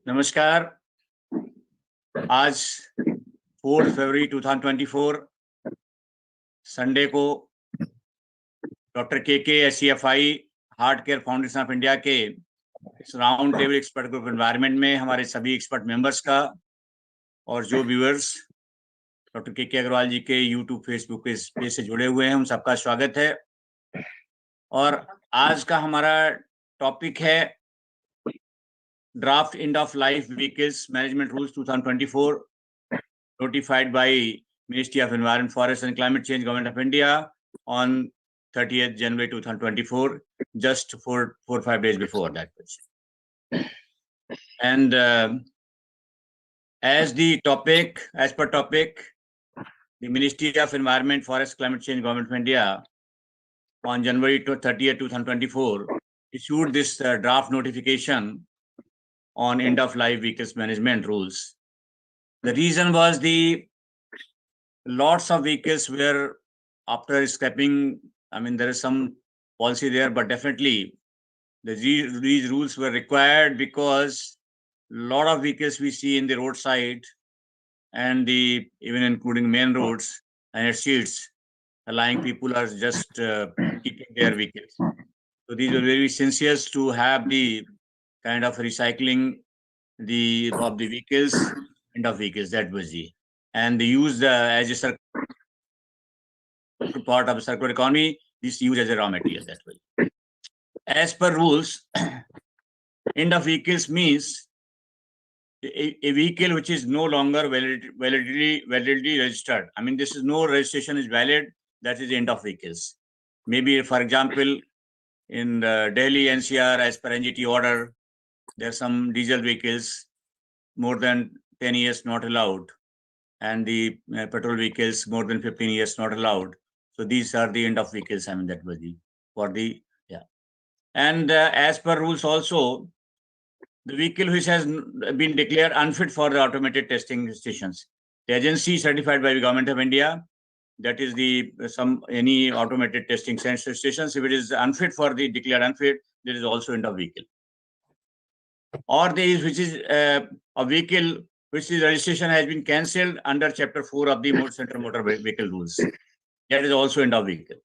नमस्कार। आज 4 फरवरी 2024 संडे को डॉक्टर के heart care foundation of India के इस round table expert group environment में हमारे सभी एक्सपर्ट मेंबर्स का और जो व्यूअर्स डॉक्टर के अग्रवाल जी के यूट्यूब फेसबुक पेज से जुड़े हुए हैं उन सबका स्वागत है। और आज का हमारा टॉपिक है draft and of life vehicles management rules 2024 notified by Ministry of Environment, Forest and Climate Change, Government of India on 30th January 2024, just 4 or 5 days before that. And as per topic, the Ministry of Environment, Forest, Climate Change, Government of India on January 30th, 2024 issued this draft notification on end of life vehicles management rules. The reason was the lots of vehicles were after scrapping. I mean, there is some policy there, but definitely these rules were required because a lot of vehicles we see in the roadside and even including main roads and streets, allowing people are just keeping their vehicles. So these were very essential to have the kind of recycling of the vehicles. End of vehicles, that was and they use as a part of circular economy, this used as a raw material that way. As per rules, end of vehicles means a vehicle which is no longer validly registered. I mean, this is no registration is valid, that is end of vehicles. Maybe, for example, in Delhi NCR, as per NGT order, there are some diesel vehicles more than 10 years not allowed, and the petrol vehicles more than 15 years not allowed. So these are the end of vehicles. I mean, that was for the. And as per rules also, the vehicle which has been declared unfit for the automated testing stations, the agency certified by the Government of India, that is any automated testing stations, if it is unfit for the declared unfit, there is also end of vehicle. Or which is a vehicle which the registration has been cancelled under Chapter 4 of the Central Motor Vehicle Rules. That is also end of vehicle.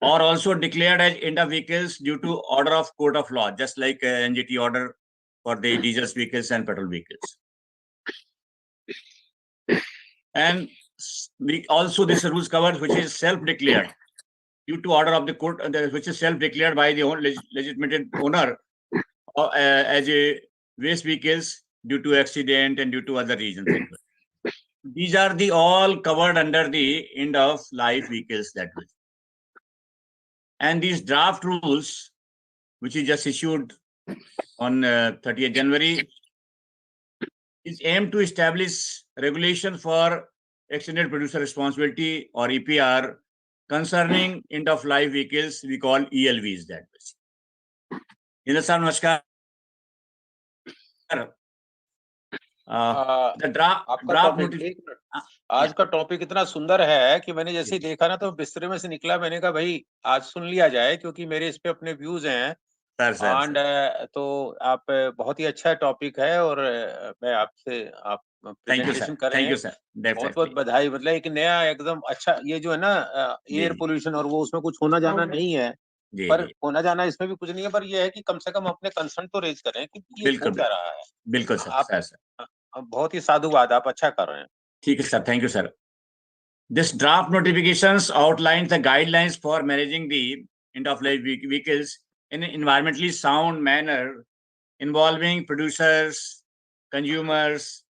Or also declared as end of vehicles due to order of court of law, just like NGT order for the diesel vehicles and petrol vehicles. And also this rules covers which is self-declared due to order of the court, which is self-declared by the legitimate owner as a waste vehicles due to accident and due to other reasons. These are all covered under the end of life vehicles that way. And these draft rules, which is just issued on 30th January, is aimed to establish regulation for extended producer responsibility or EPR concerning end of life vehicles we call ELVs that way. Indra sir, namaskar. आज का topic इतना सुंदर है कि मैंने जैसे ही देखा ना तो बिस्तरे में से निकला, मैंने कहा भाई आज सुन लिया जाए, क्योंकि मेरे इस पे अपने व्यूज हैं। एंड तो आप बहुत ही अच्छा टॉपिक है और मैं आपसे आप प्रेजेंटेशन कर रहे हैं, बहुत बहुत बधाई। मतलब एक नया एकदम अच्छा, ये जो है ना एयर पोल्यूशन और वो उसमें कुछ होना जाना नहीं है, पर होना जाना इसमें भी कुछ नहीं है, पर ये है कि कम से कम अपने कंसर्न तो रेज करें कि ये हो क्या रहा है। बिल्कुल सर, बहुत ही साधुवाद, आप अच्छा कर रहे हैं। ठीक है sir, thank you sir. This draft notifications outlines the guidelines for managing the end of life vehicles in an environmentally sound manner, involving producers, consumers,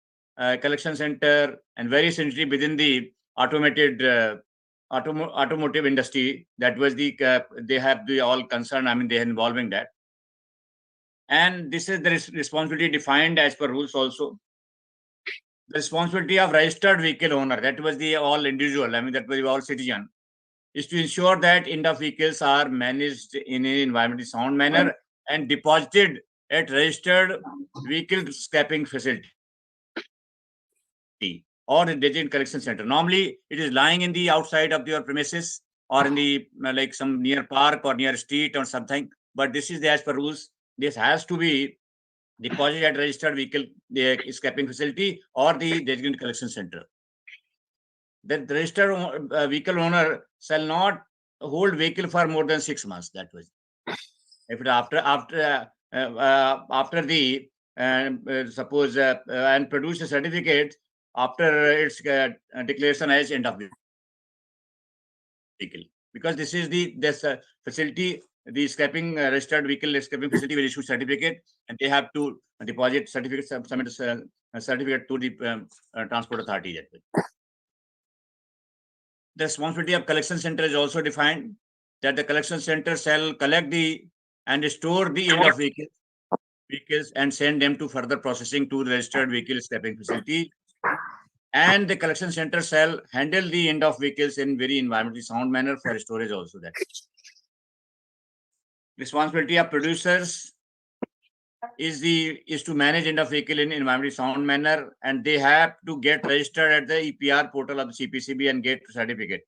collection center, and various entities within the automotive industry. That was they have all concern. I mean, they are involving that, and this is the responsibility defined as per rules also. The responsibility of registered vehicle owner, that was the all individual, I mean that was the all citizen, is to ensure that end of vehicles are managed in an environmentally sound manner and deposited at registered vehicle scrapping facility or a designated collection center. Normally, it is lying in the outside of your premises or in the like some near park or near street or something. But this is the as per rules. This has to be deposit at registered vehicle scrapping facility or the designated collection center. The registered vehicle owner shall not hold vehicle for more than 6 months. That was if it after the suppose and produce a certificate after its declaration as end of vehicle, because this is this facility, the scrapping registered vehicle scrapping facility will issue certificate, and they have to deposit certificate, submit a certificate to the transport authority. That way. The responsibility of collection center is also defined, that the collection center shall collect and store the end of vehicles and send them to further processing to the registered vehicle scrapping facility. And the collection center shall handle the end of vehicles in very environmentally sound manner for storage also. That responsibility of producers is to manage end of vehicle in environmentally sound manner, and they have to get registered at the EPR portal of the CPCB and get certificate.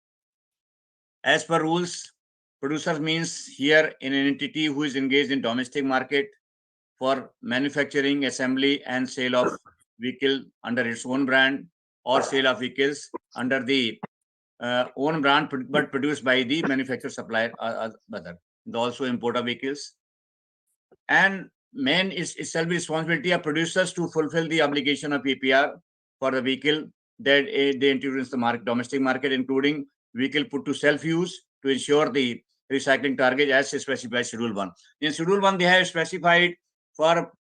As per rules, producer means here in an entity who is engaged in domestic market for manufacturing, assembly, and sale of vehicle under its own brand, or sale of vehicles under the own brand but produced by the manufacturer, supplier, other. Also import of vehicles. And main is itself responsibility of producers to fulfill the obligation of EPR for the vehicle that they introduce the domestic market, including vehicle put to self-use, to ensure the recycling target as specified Schedule 1. In Schedule 1, they have specified for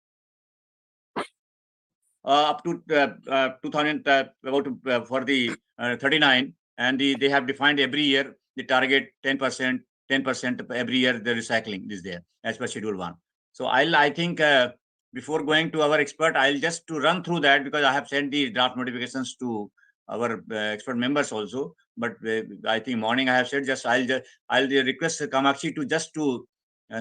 up to 2000 for the 39, and they have defined every year the target 10% every year the recycling is there as per Schedule 1. So I think before going to our expert, I'll just to run through that, because I have sent the draft notifications to our expert members also. But I think morning I have said I'll request Kamakshi to just to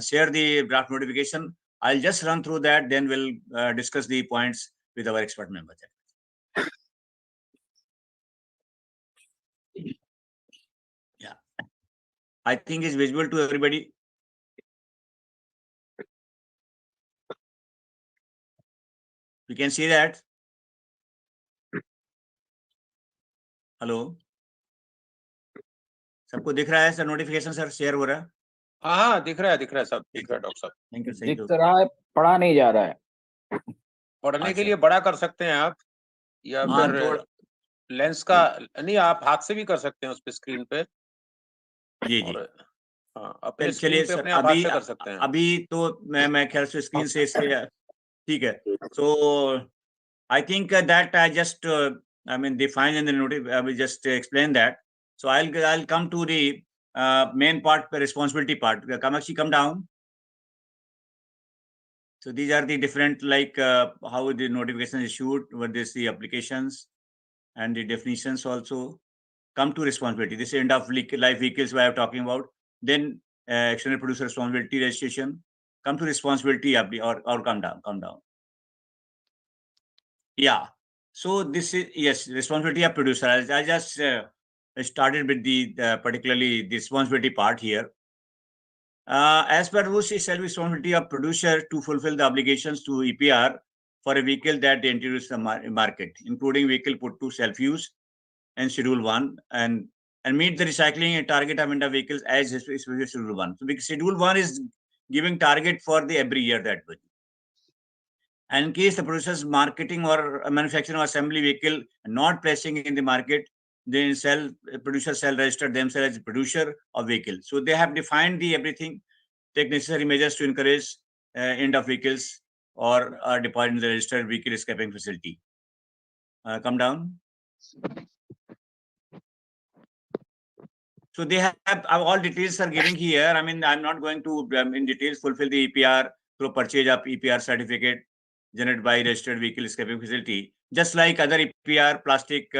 share the draft notification. I'll just run through that, then we'll discuss the points with our expert members. Yeah, I think it's visible to everybody. You can see that. Hello, सबको दिख रहा है sir? Notification sir share हो रहा है? हाँ, दिख रहा है सब, दिख रहा है डॉक्टर साहब। Thank you. दिख रहा है, पढ़ा नहीं जा रहा है। पढ़ने के लिए बड़ा कर सकते हैं आप, या फिर लेंस का नहीं, आप हाथ से भी कर सकते हैं उस पे, स्क्रीन पे। जी जी, हाँ, अपने स्क्रीन पे अपने हाथ से कर सकते हैं। अभी तो मैं ख्याल से स्क्रीन से ठीक है। So I think that I just I mean, define in the notice. I will just explain that. So I'll come to the main part, the responsibility part. Kamakshi, come down. So these are the different, like how the notification is issued, what is the applications, and the definitions also. Come to responsibility. This is end of life vehicles we are talking about. Then external producer responsibility registration. Come to responsibility or come down. Yeah. So this is, yes, responsibility of producer. I just started with the particularly the responsibility part here. As per rules, it's responsibility of producer to fulfill the obligations to EPR for a vehicle that they introduce the market, including vehicle put to self-use and Schedule 1, and meet the recycling and target of vehicles as Schedule 1. So Schedule 1 is giving target for the every year that way. And in case the producer's marketing or manufacturing or assembly vehicle not placing in the market, then producer shall register themselves as producer of vehicle. So they have defined the everything, take necessary measures to encourage end of vehicles or deposit in the registered vehicle scrapping facility. Come down. So they have all details are giving here. I mean, I'm not going to in details fulfill the EPR through purchase of EPR certificate generated by registered vehicle scrapping facility, just like other EPR, plastic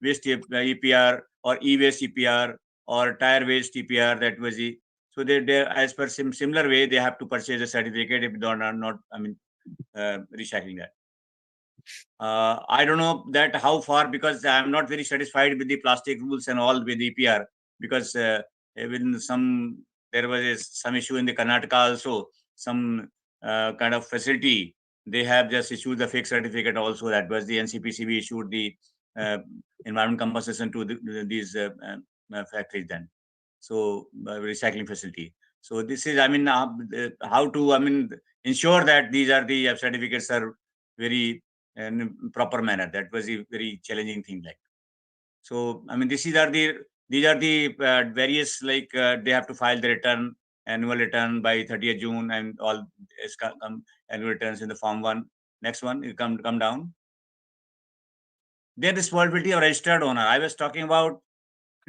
waste EPR or e-waste EPR or tire waste EPR. That was the, so they as per similar way they have to purchase a certificate if they are not recycling that. I don't know that how far, because I'm not very satisfied with the plastic rules and all with EPR, because even there was some issue in the Karnataka also, some kind of facility they have just issued the fake certificate also. That was the NCPCB issued the environment compensation to these factories then. So recycling facility. So this is, I mean, how to, I mean, ensure that these are the certificates are very in proper manner. That was a very challenging thing. Like, so I mean, these are the various, like they have to file the return, annual return by 30th June, and all annual returns in the form 1. Next one, you come down. Their responsibility of registered owner. I was talking about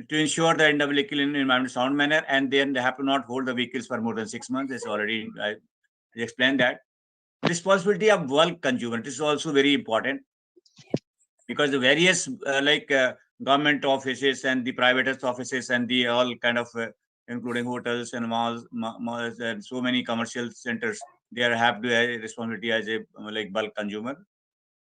to ensure the end of vehicle in environmental sound manner, and then they have to not hold the vehicles for more than 6 months. It's already I explained that. Responsibility of bulk consumer. This is also very important, because the various government offices and the private offices and the all kind of including hotels and malls and so many commercial centers, they have the responsibility as a like bulk consumer.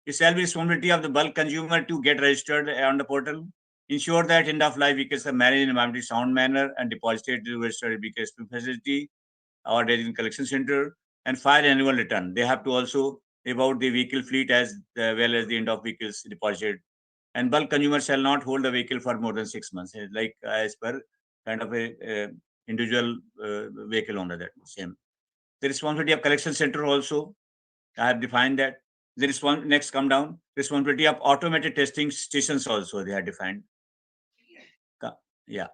It shall be responsibility of the bulk consumer to get registered on the portal, ensure that end of life vehicles are managed in a environmentally sound manner and deposited to registered vehicle facility or in collection center, and file annual return. They have to also about the vehicle fleet as well as the end of vehicles deposited. And bulk consumer shall not hold the vehicle for more than 6 months, like as per kind of a individual vehicle owner. That same. The responsibility of collection center also, I have defined that. The next come down. Responsibility of automated testing stations also they have defined. Yeah.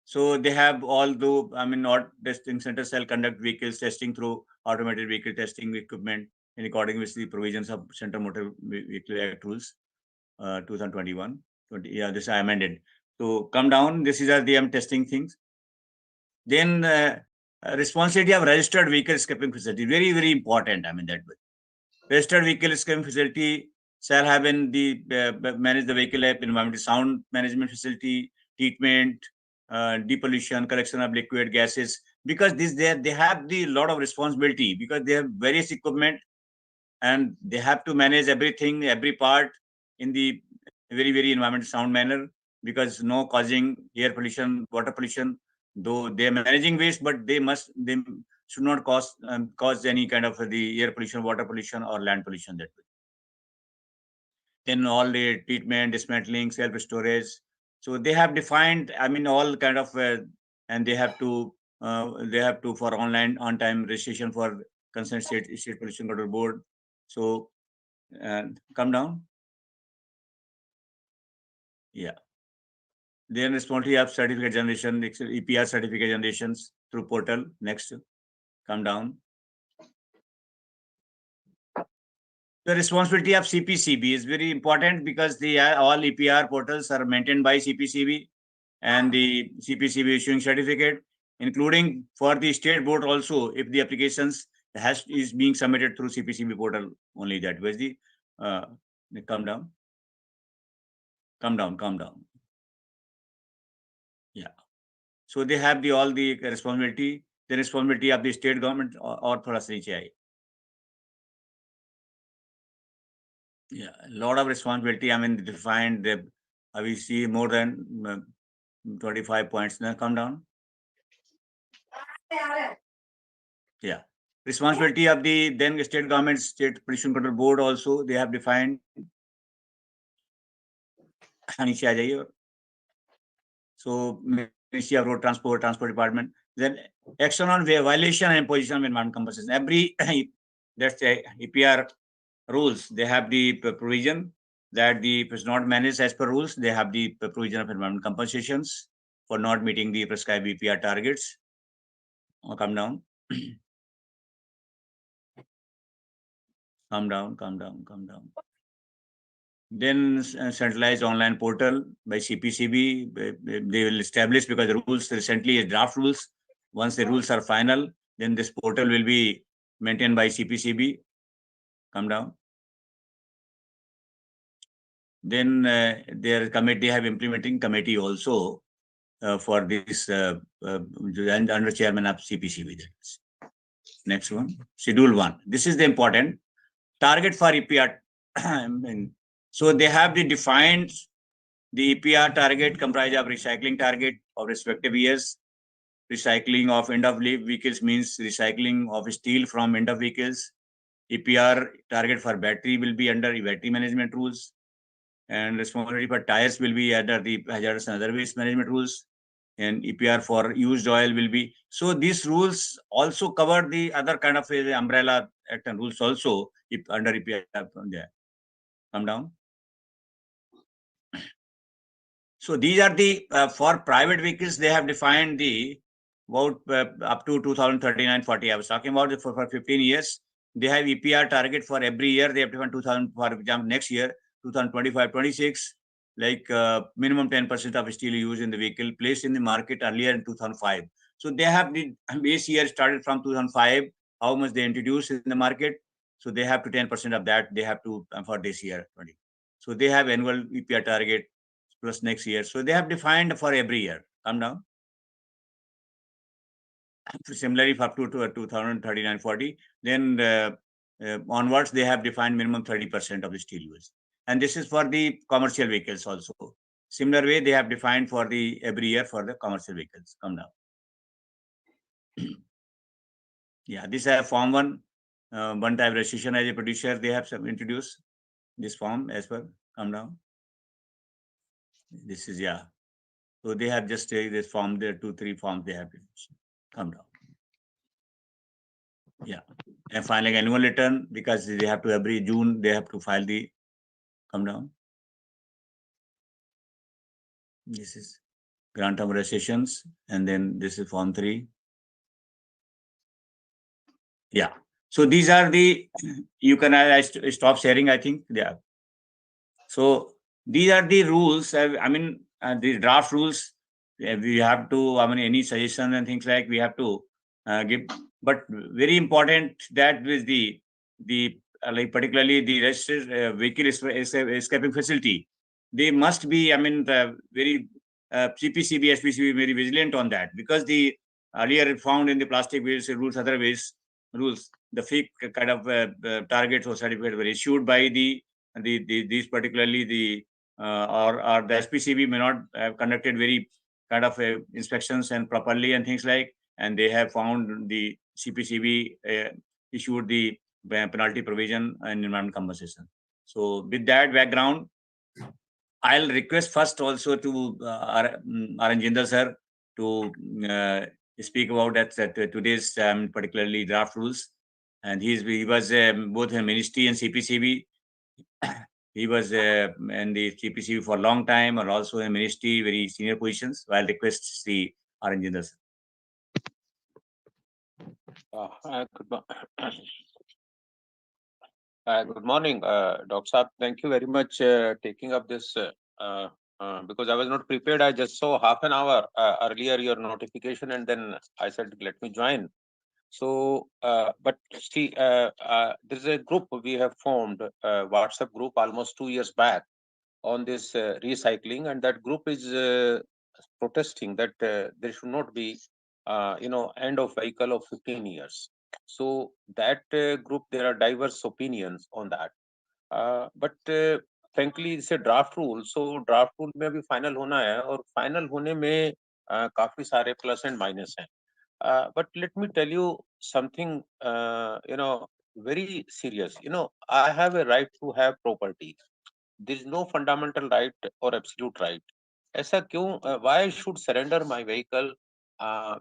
So they have all the, I mean, not testing centers shall conduct vehicles testing through automated vehicle testing equipment in accordance with the provisions of Center Motor Vehicle Act rules 2021. Yeah, this I amended. So come down. This is the testing things. Then responsibility of registered vehicle scrapping facility. Very, very important. I mean that way. Registered vehicle scrapping facility shall have in the manage the vehicle app, environmental sound management facility, treatment, depollution, collection of liquid gases, because they have the lot of responsibility, because they have various equipment and they have to manage everything, every part in the very, very environmental sound manner, because no causing air pollution, water pollution. Though they are managing waste, but they should not cause any kind of the air pollution, water pollution, or land pollution that way. Then all the treatment, dismantling, self-storage. So they have defined, I mean, all kind of, and they have to for online on-time registration for concerned state pollution control board. So come down. Yeah. Then responsibility of certificate generation, EPR certificate generations through portal. Next, come down. The responsibility of CPCB is very important, because all EPR portals are maintained by CPCB, and the CPCB issuing certificate, including for the state board also, if the applications is being submitted through CPCB portal only. That was the come down. Yeah. So they have all the responsibility. The responsibility of the state government or thoda sa niche aaye. Yeah, a lot of responsibility. I mean, defined. We see more than 25 points. Now come down. Yeah. Responsibility of the then state government, state pollution control board also, they have defined. So Ministry of Road Transport Department. Then action on violation and imposition of environment compensation. Every that's the EPR rules, they have the provision that if it's not managed as per rules, they have the provision of environment compensations for not meeting the prescribed EPR targets. Come down. Come down. Then centralized online portal by CPCB, they will establish, because the rules recently is draft rules. Once the rules are final, then this portal will be maintained by CPCB. Come down. Then their committee have implementing committee also for this under chairman of CPCB. Next one, Schedule 1. This is the important target for EPR. So they have defined the EPR target comprised of recycling target of respective years. Recycling of end of life vehicles means recycling of steel from end of vehicles. EPR target for battery will be under battery management rules, and responsibility for tires will be under the hazardous and other waste management rules, and EPR for used oil will be. So these rules also cover the other kind of umbrella act and rules also if under EPR. There, come down. So these are the for private vehicles. They have defined the about up to 2039-40. I was talking about it for 15 years. They have EPR target for every year. They have defined 2000, for example, next year 2025-26, like minimum 10% of steel used in the vehicle placed in the market earlier in 2005. So they have the base year started from 2005. How much they introduced in the market? So they have to 10% of that. They have to for this year 20. So they have annual EPR target plus next year. So they have defined for every year. Come down. Similarly, for up to 2039-40, then onwards, they have defined minimum 30% of the steel use. And this is for the commercial vehicles also. Similar way, they have defined for the every year for the commercial vehicles. Come down. Yeah, this is form 1, one-time registration as a producer. They have introduced this form as well. Come down. This is, yeah. So they have just this form, there 2-3 forms they have come down. Yeah. And filing annual return, because they have to every June, they have to file the, come down. This is grant of registrations, and then this is form 3. Yeah. So these are the, you can I stop sharing, I think. Yeah. So these are the rules. I mean, the draft rules, we have to, I mean, any suggestions and things like we have to give. But very important that with the like particularly the registered vehicle escaping facility, they must be, I mean, very CPCB, SPCB very vigilant on that, because the earlier found in the plastic waste rules, other waste rules, the fake kind of targets or certificates were issued by these particularly the or the SPCB may not have conducted very kind of inspections and properly and things like, and they have found the CPCB issued the penalty provision and environment compensation. So with that background, I'll request first also to Ranjinder sir to speak about that today's particularly draft rules, and he was both in ministry and CPCB. He was in the CPCB for a long time, and also in ministry, very senior positions. So I'll request the Ranjinder sir. Good morning, Dr. Saab. Thank you very much taking up this because I was not prepared. I just saw half an hour earlier your notification, and then I said, let me join. So, but see, there's a group we have formed, WhatsApp group almost 2 years back on this recycling, and that group is protesting that there should not be, end of vehicle of 15 years. So that group, there are diverse opinions on that. But frankly, it's a draft rule. So draft rule में अभी final होना है, और final होने में काफी सारे plus and minus हैं. But let me tell you something, very serious. I have a right to have property. There is no fundamental right or absolute right. ऐसा क्यों? Why I should surrender my vehicle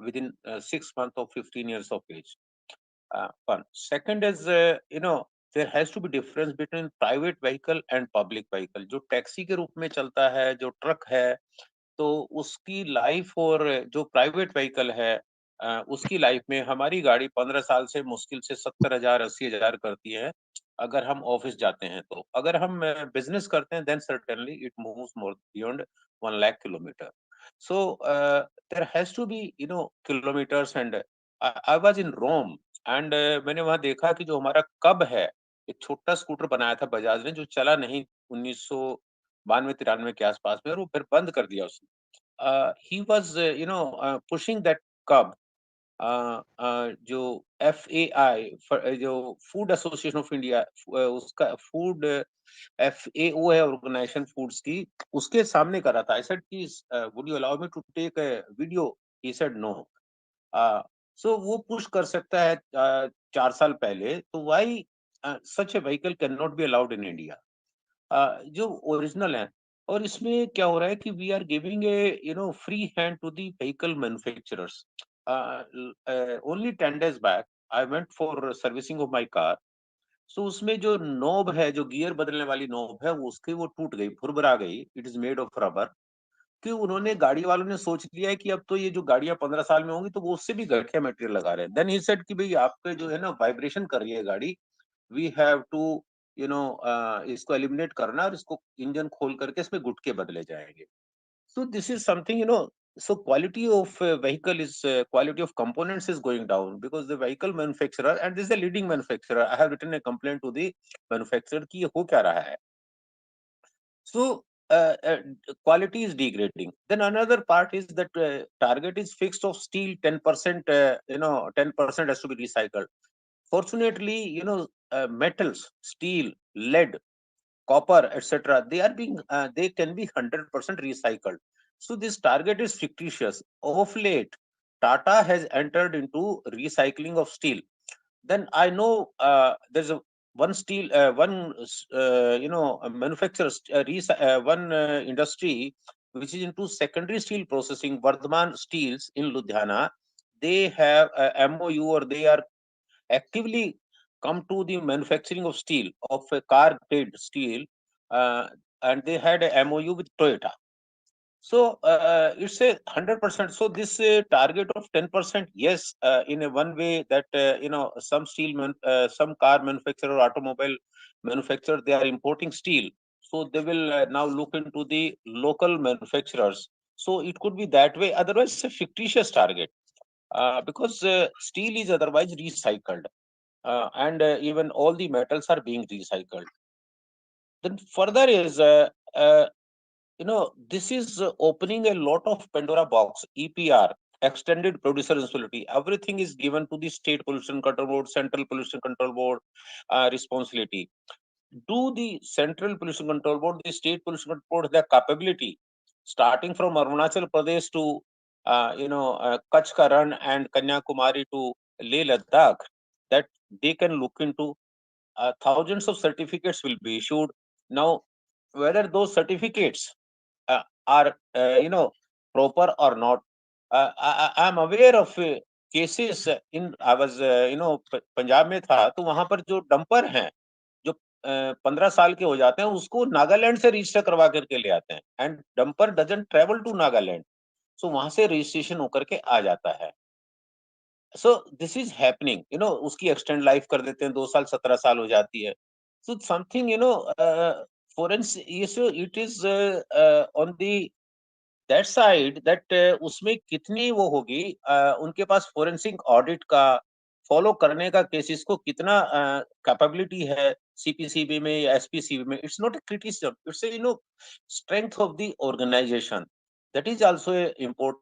within 6 months or 15 years of age? One. Second is, there has to be difference between private vehicle and public vehicle. जो taxi के रूप में चलता है, जो truck है, तो उसकी लाइफ और जो प्राइवेट व्हीकल है उसकी लाइफ में हमारी गाड़ी 15 साल से मुश्किल से 70,000 80,000 करती है अगर हम ऑफिस जाते हैं. तो अगर हम बिजनेस करते हैं then certainly it moves more beyond 1 lakh kilometre. So there has to be kilometres. And I was in Rome, and मैंने वहां देखा कि जो हमारा कब है, एक छोटा स्कूटर बनाया था बजाज ने जो चला नहीं 1992-93 के आसपास में, और वो फिर बंद कर दिया उसने. He was pushing that cub. जो FAI जो फूड एसोसिएशन ऑफ इंडिया, उसका फूड FAO है ऑर्गेनाइजेशन फूड्स की, उसके सामने करा था. I said please would you allow me to take a video? He said no. So वो पुश कर सकता है 4 साल पहले, तो why such a vehicle cannot be allowed in India. जो ओरिजिनल है, और इसमें क्या हो रहा है कि we are giving a free hand to the vehicle manufacturers. Only 10 days back I went for servicing of my car. So उसमें जो नोब है, जो गियर बदलने वाली नोब है, वो टूट गई, फुरबरा गई. It is made of rubber. कि उन्होंने, गाड़ी वालों ने सोच लिया है कि अब तो ये जो गाड़ियां 15 साल में होंगी तो वो उससे भी घटिया मटेरियल लगा रहे हैं. देन ही सेड कि भाई आपके जो है ना वाइब्रेशन कर रही है गाड़ी, वी हैव टू इसको एलिमिनेट करना, और इसको इंजन खोल करके इसमें गुटके बदले जाएंगे. सो this is something, so quality of vehicle is quality of components is going down because the vehicle manufacturer, and this is the leading manufacturer, I have written a complaint to the manufacturer कि ये हो क्या रहा है. So quality is degrading. Then another part is that target is fixed of steel 10%. 10% has to be recycled. Fortunately, metals, steel, lead, copper, etc. They can be 100% recycled. So this target is fictitious. Of late, Tata has entered into recycling of steel. Then I know there's a manufacturer, one industry which is into secondary steel processing, Vardhaman Steels in Ludhiana. They have a MOU, or they are actively come to the manufacturing of steel, of a car grade steel, uh, and they had a MOU with Toyota. So it's a 100%. So this target of 10%, yes, in a one way that some some car manufacturer, automobile manufacturer, they are importing steel. So they will now look into the local manufacturers. So it could be that way. Otherwise, it's a fictitious target because steel is otherwise recycled, and even all the metals are being recycled. Then further is this is opening a lot of Pandora box. EPR, extended producer responsibility. Everything is given to the state pollution control board, central pollution control board responsibility. Do the central pollution control board, the state pollution control board, the capability, starting from Arunachal Pradesh to Kutch Karan and Kanyakumari to Leh Ladakh, that they can look into. Thousands of certificates will be issued. Now, whether those certificates are proper or not, I am aware of cases in, I was Punjab में था, तो वहां पर जो dumper हैं, जो 15 साल के हो जाते हैं, उसको नागालैंड से रजिस्टर करवा करके ले आते हैं, and dumper doesn't travel to Nagaland. So वहां से रजिस्ट्रेशन होकर के आ जाता है. सो दिस इज हैपनिंग, उसकी एक्सटेंड लाइफ कर देते हैं, 2 साल 17 साल हो जाती है. So something, forensic, it is on the that side, that उसमें कितनी वो होगी, उनके पास फोरेंसिक ऑडिट का फॉलो करने का, केसेस को कितना कैपेबिलिटी है सीपीसीबी में या एसपीसीबी में. It's not a criticism, it's a strength of the organisation. That is also important.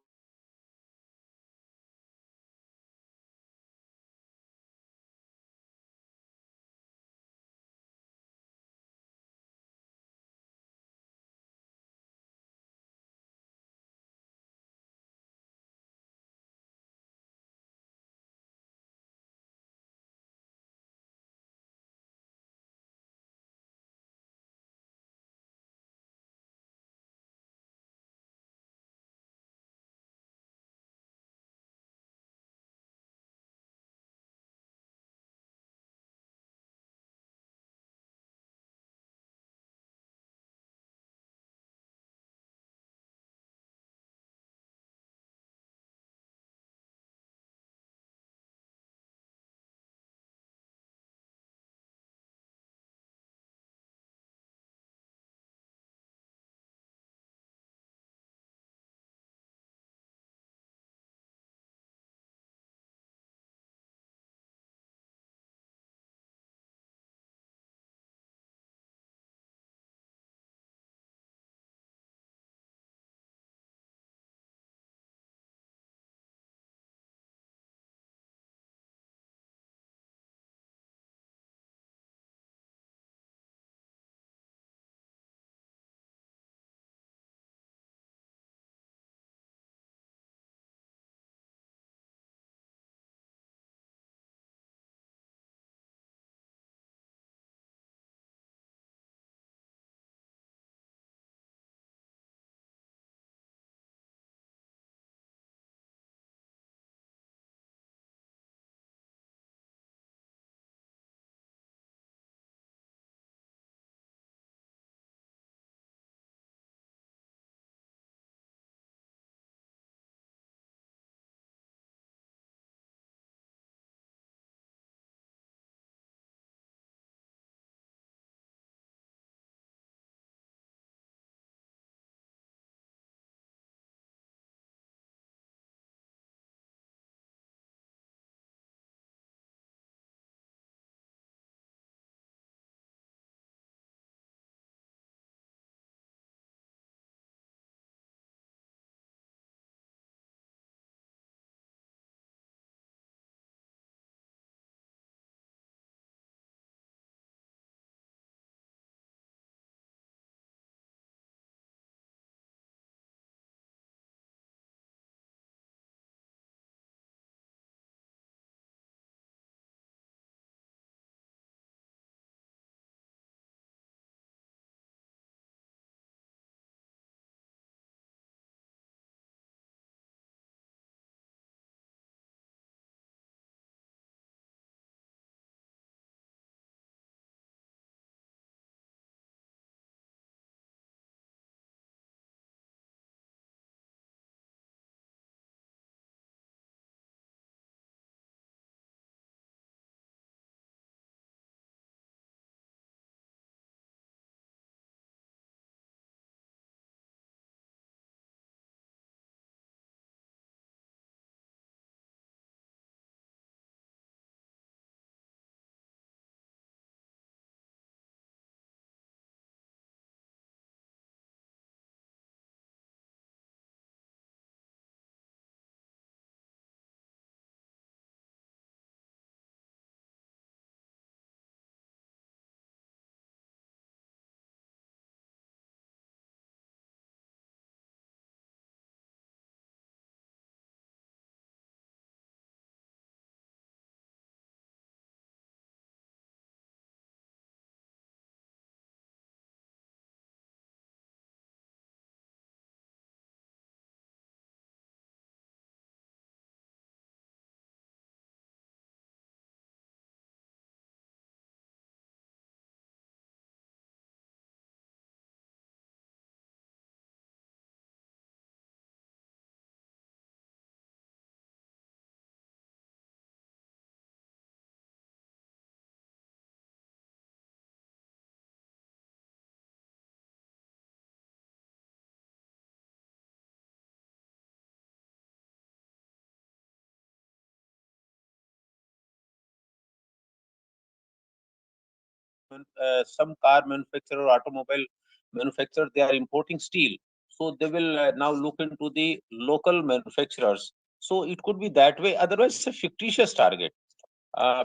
some car manufacturer, automobile manufacturer, they are importing steel. So they will now look into the local manufacturers. So it could be that way. Otherwise, it's a fictitious target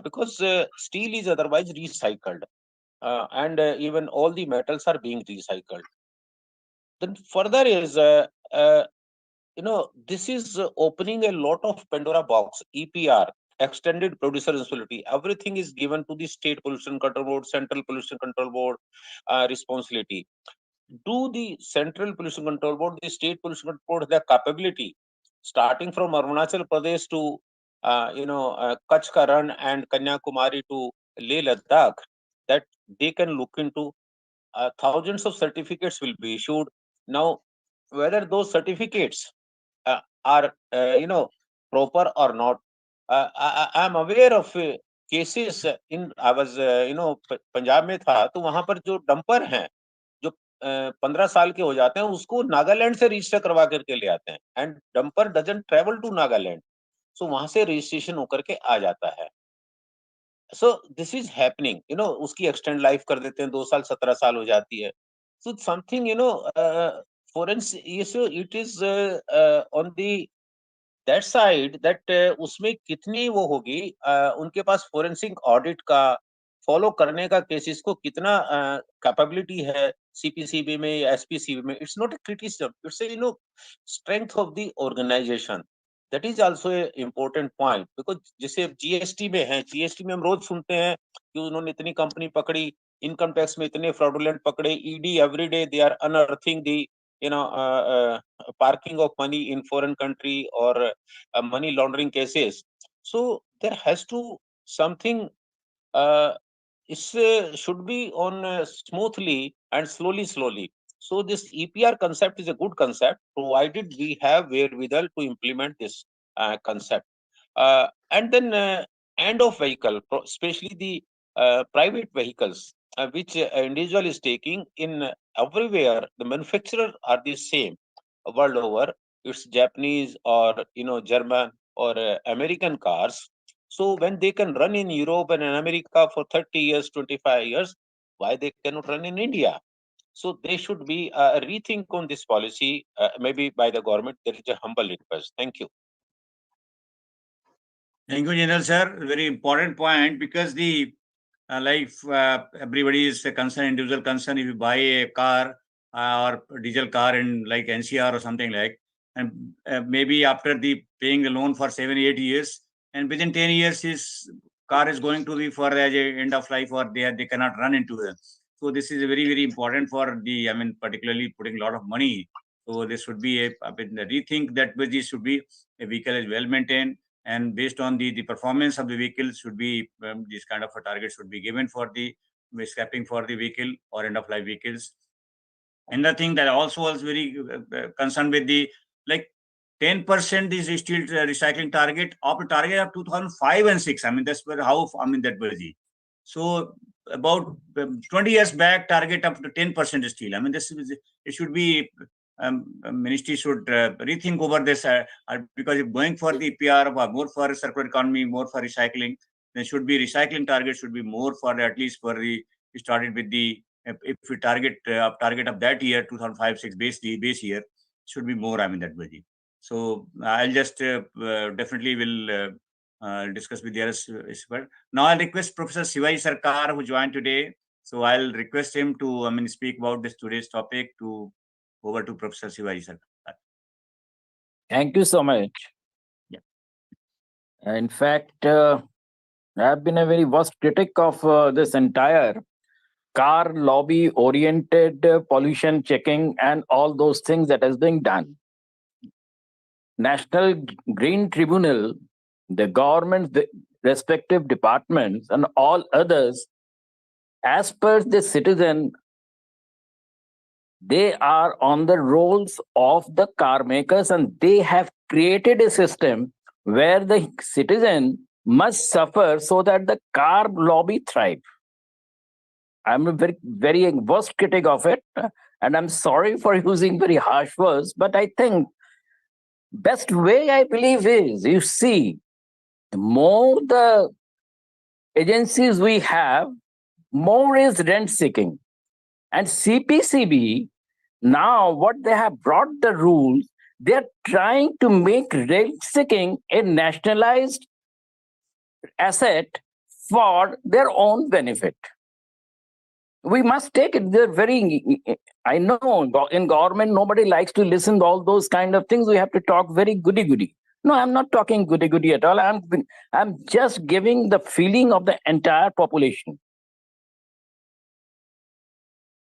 because steel is otherwise recycled, and even all the metals are being recycled. Then further is, this is opening a lot of Pandora box. EPR, extended producer responsibility. Everything is given to the state pollution control board, central pollution control board responsibility. Do the central pollution control board, the state pollution control board, the capability, starting from Arunachal Pradesh to Kutch Karan and Kanyakumari to Leh Ladakh, that they can look into? Thousands of certificates will be issued. Now, whether those certificates are proper or not, I am aware of cases in, I was Punjab में था, तो वहां पर जो dumper हैं जो 15 साल के हो जाते हैं, उसको नागालैंड से रजिस्टर करवा करके ले आते हैं, and dumper doesn't travel to Nagaland, so वहां से रजिस्ट्रेशन होकर के आ जाता है. सो दिस इज हैपनिंग, उसकी एक्सटेंड लाइफ कर देते हैं, 2 साल 17 साल हो जाती है. So something forensic issue, it is on the that side, that उसमें कितनी वो होगी, उनके पास फोरेंसिक ऑडिट का फॉलो करने का केसेस को कितना कैपेबिलिटी है सीपीसीबी में या एसपीसीबी में. It's not a criticism, it's a strength of the organisation. That is also a important point, because जैसे जीएसटी में है, जीएसटी में हम रोज सुनते हैं कि उन्होंने इतनी कंपनी पकड़ी, इनकम टैक्स में इतने फ्रॉडुलेंट पकड़े, ED everyday they are unearthing the parking of money in foreign country or money laundering cases. So there has to something, it should be on smoothly and slowly. So this EPR concept is a good concept, provided we have wherewithal to implement this concept. And then end of vehicle, especially the private vehicles, which individual is taking in everywhere, the manufacturer are the same world over. It's Japanese or German or American cars. So when they can run in Europe and in America for 30 years, 25 years, why they cannot run in India? So they should be rethink on this policy, maybe by the government. There is a humble request. Thank you. Thank you, General Sir. Very important point, because the everybody is a concerned, individual concern. If you buy a car or diesel car in like NCR or something like, and maybe after the paying the loan for 7-8 years, and within 10 years his car is going to be for as a end of life, or they cannot run into them. So this is very, very important for the, particularly putting a lot of money. So this should be a rethink that this should be a vehicle is well maintained, and based on the performance of the vehicle should be this kind of a target should be given for the scrapping for the vehicle or end of life vehicles. Another thing that also was very concerned with the 10% is still recycling target of the target of 2005 and 6. That's how that will be. So about 20 years back, target up to 10% is still. This is, it should be. Ministry should rethink over this because if going for the PR, more for circular economy, more for recycling, then should be recycling target should be more for at least for the started with the if we target of that year 2005-6 base year should be more. That way. So I'll just definitely will discuss with the others. Now I'll request Professor Shivaji Sarkar, who joined today. So I'll request him to speak about this today's topic. Over to Professor Shivaji Sarkar. Thank you so much. Yeah. In fact, I've been a very vast critic of this entire car lobby oriented pollution checking and all those things that has been done. National Green Tribunal, the government, the respective departments and all others, as per the citizen, they are on the rolls of the car makers, and they have created a system where the citizen must suffer so that the car lobby thrive. I'm a very, very worst critic of it, and I'm sorry for using very harsh words, but I think best way I believe is, you see, the more the agencies we have, more is rent seeking. And CPCB, now what they have brought the rules, they're trying to make rent seeking a nationalized asset for their own benefit. We must take it. They're very, I know in government, nobody likes to listen to all those kind of things. We have to talk very goody-goody. No, I'm not talking goody-goody at all. I'm just giving the feeling of the entire population.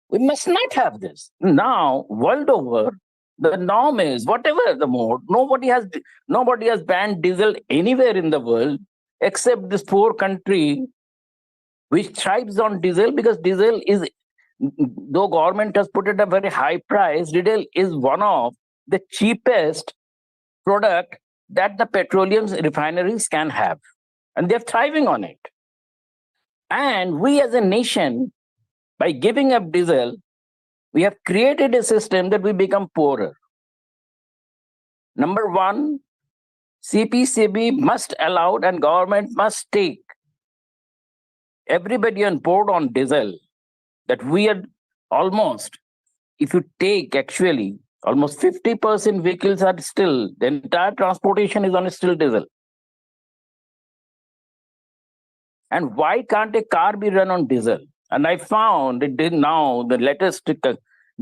We must not have this. Now, world over, the norm is whatever the mode, nobody has banned diesel anywhere in the world except this poor country which thrives on diesel, because diesel is, though government has put it a very high price, diesel is one of the cheapest product that the petroleum refineries can have, and they're thriving on it. And we as a nation, by giving up diesel, we have created a system that we become poorer. Number one, CPCB must allow and government must take everybody on board on diesel, that we are almost, if you take actually, almost 50% vehicles are still, the entire transportation is on still diesel. And why can't a car be run on diesel? And I found it did now, the latest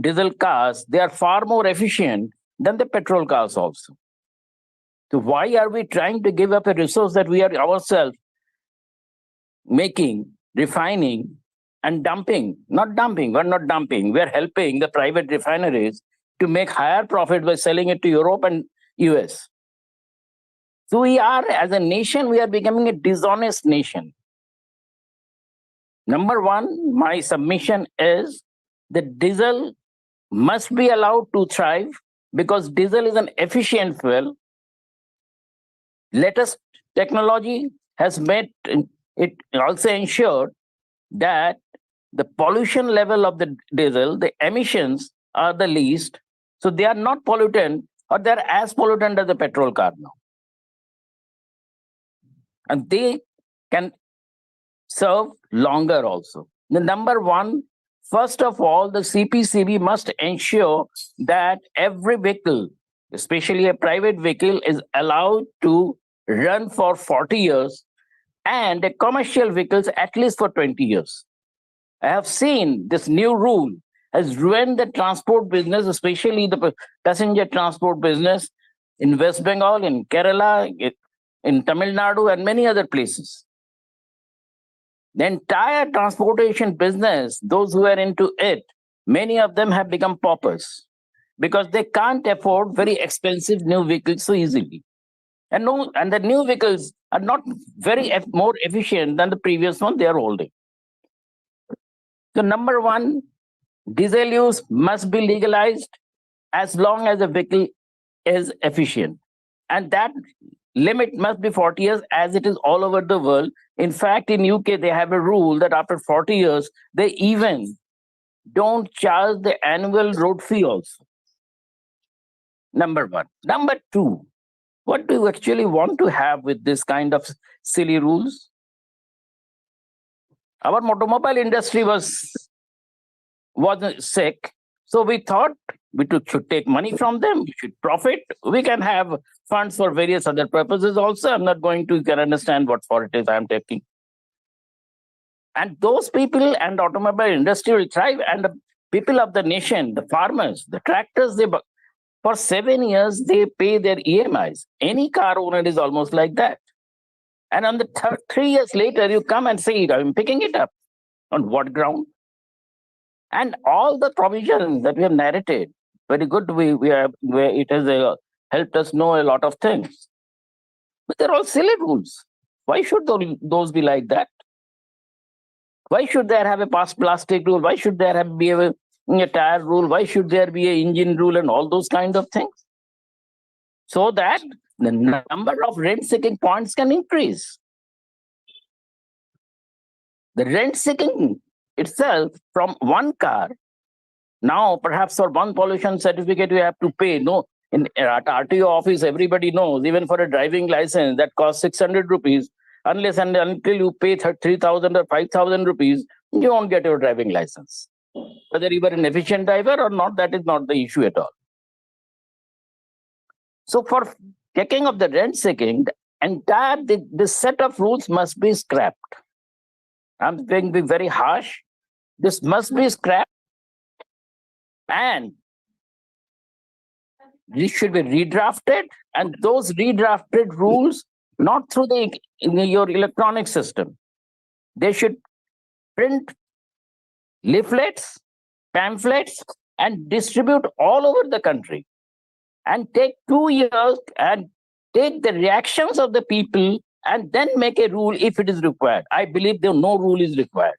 diesel cars, they are far more efficient than the petrol cars also. So why are we trying to give up a resource that we are ourselves making, refining, and dumping? Not dumping, we're not dumping. We're helping the private refineries to make higher profit by selling it to Europe and US. So we are, as a nation, we are becoming a dishonest nation. Number one, my submission is that diesel must be allowed to thrive, because diesel is an efficient fuel. Latest technology has made it also ensured that the pollution level of the diesel, the emissions are the least. So they are not pollutant, or they're as pollutant as the petrol car now. And they can serve longer also. The number one, first of all, the CPCB must ensure that every vehicle, especially a private vehicle, is allowed to run for 40 years, and the commercial vehicles at least for 20 years. I have seen this new rule has ruined the transport business, especially the passenger transport business in West Bengal, in Kerala, in Tamil Nadu, and many other places. The entire transportation business, those who are into it, many of them have become paupers because they can't afford very expensive new vehicles so easily. And the new vehicles are not very more efficient than the previous one they are holding. So number one, diesel use must be legalized as long as the vehicle is efficient. And that limit must be 40 years, as it is all over the world. In fact, in UK, they have a rule that after 40 years, they even don't charge the annual road fee also. Number one. Number two, what do you actually want to have with this kind of silly rules? Our automobile industry was sick. So we thought we should take money from them, we should profit. We can have funds for various other purposes also. I'm not going to, you can understand what for it is I'm taking. And those people and automobile industry will thrive, and the people of the nation, the farmers, the tractors, for 7 years, they pay their EMIs. Any car owner is almost like that. And on the 3 years later, you come and say, I'm picking it up. On what ground? And all the provisions that we have narrated, very good, it has helped us know a lot of things. But they're all silly rules. Why should those be like that? Why should there have a plastic rule? Why should there be a tire rule? Why should there be an engine rule and all those kinds of things? So that the number of rent-seeking points can increase. The rent-seeking itself from one car, now perhaps for one pollution certificate you have to pay. No, at RTO office, everybody knows, even for a driving license, that costs 600 rupees. Unless and until you pay 3,000 or 5,000 rupees, you won't get your driving license. Whether you were an efficient driver or not, that is not the issue at all. So for taking of the rent seeking, the entire this set of rules must be scrapped. I'm going to be very harsh. This must be scrapped, and this should be redrafted, and those redrafted rules not through your electronic system. They should print leaflets, pamphlets, and distribute all over the country, and take 2 years and take the reactions of the people and then make a rule if it is required. I believe no rule is required.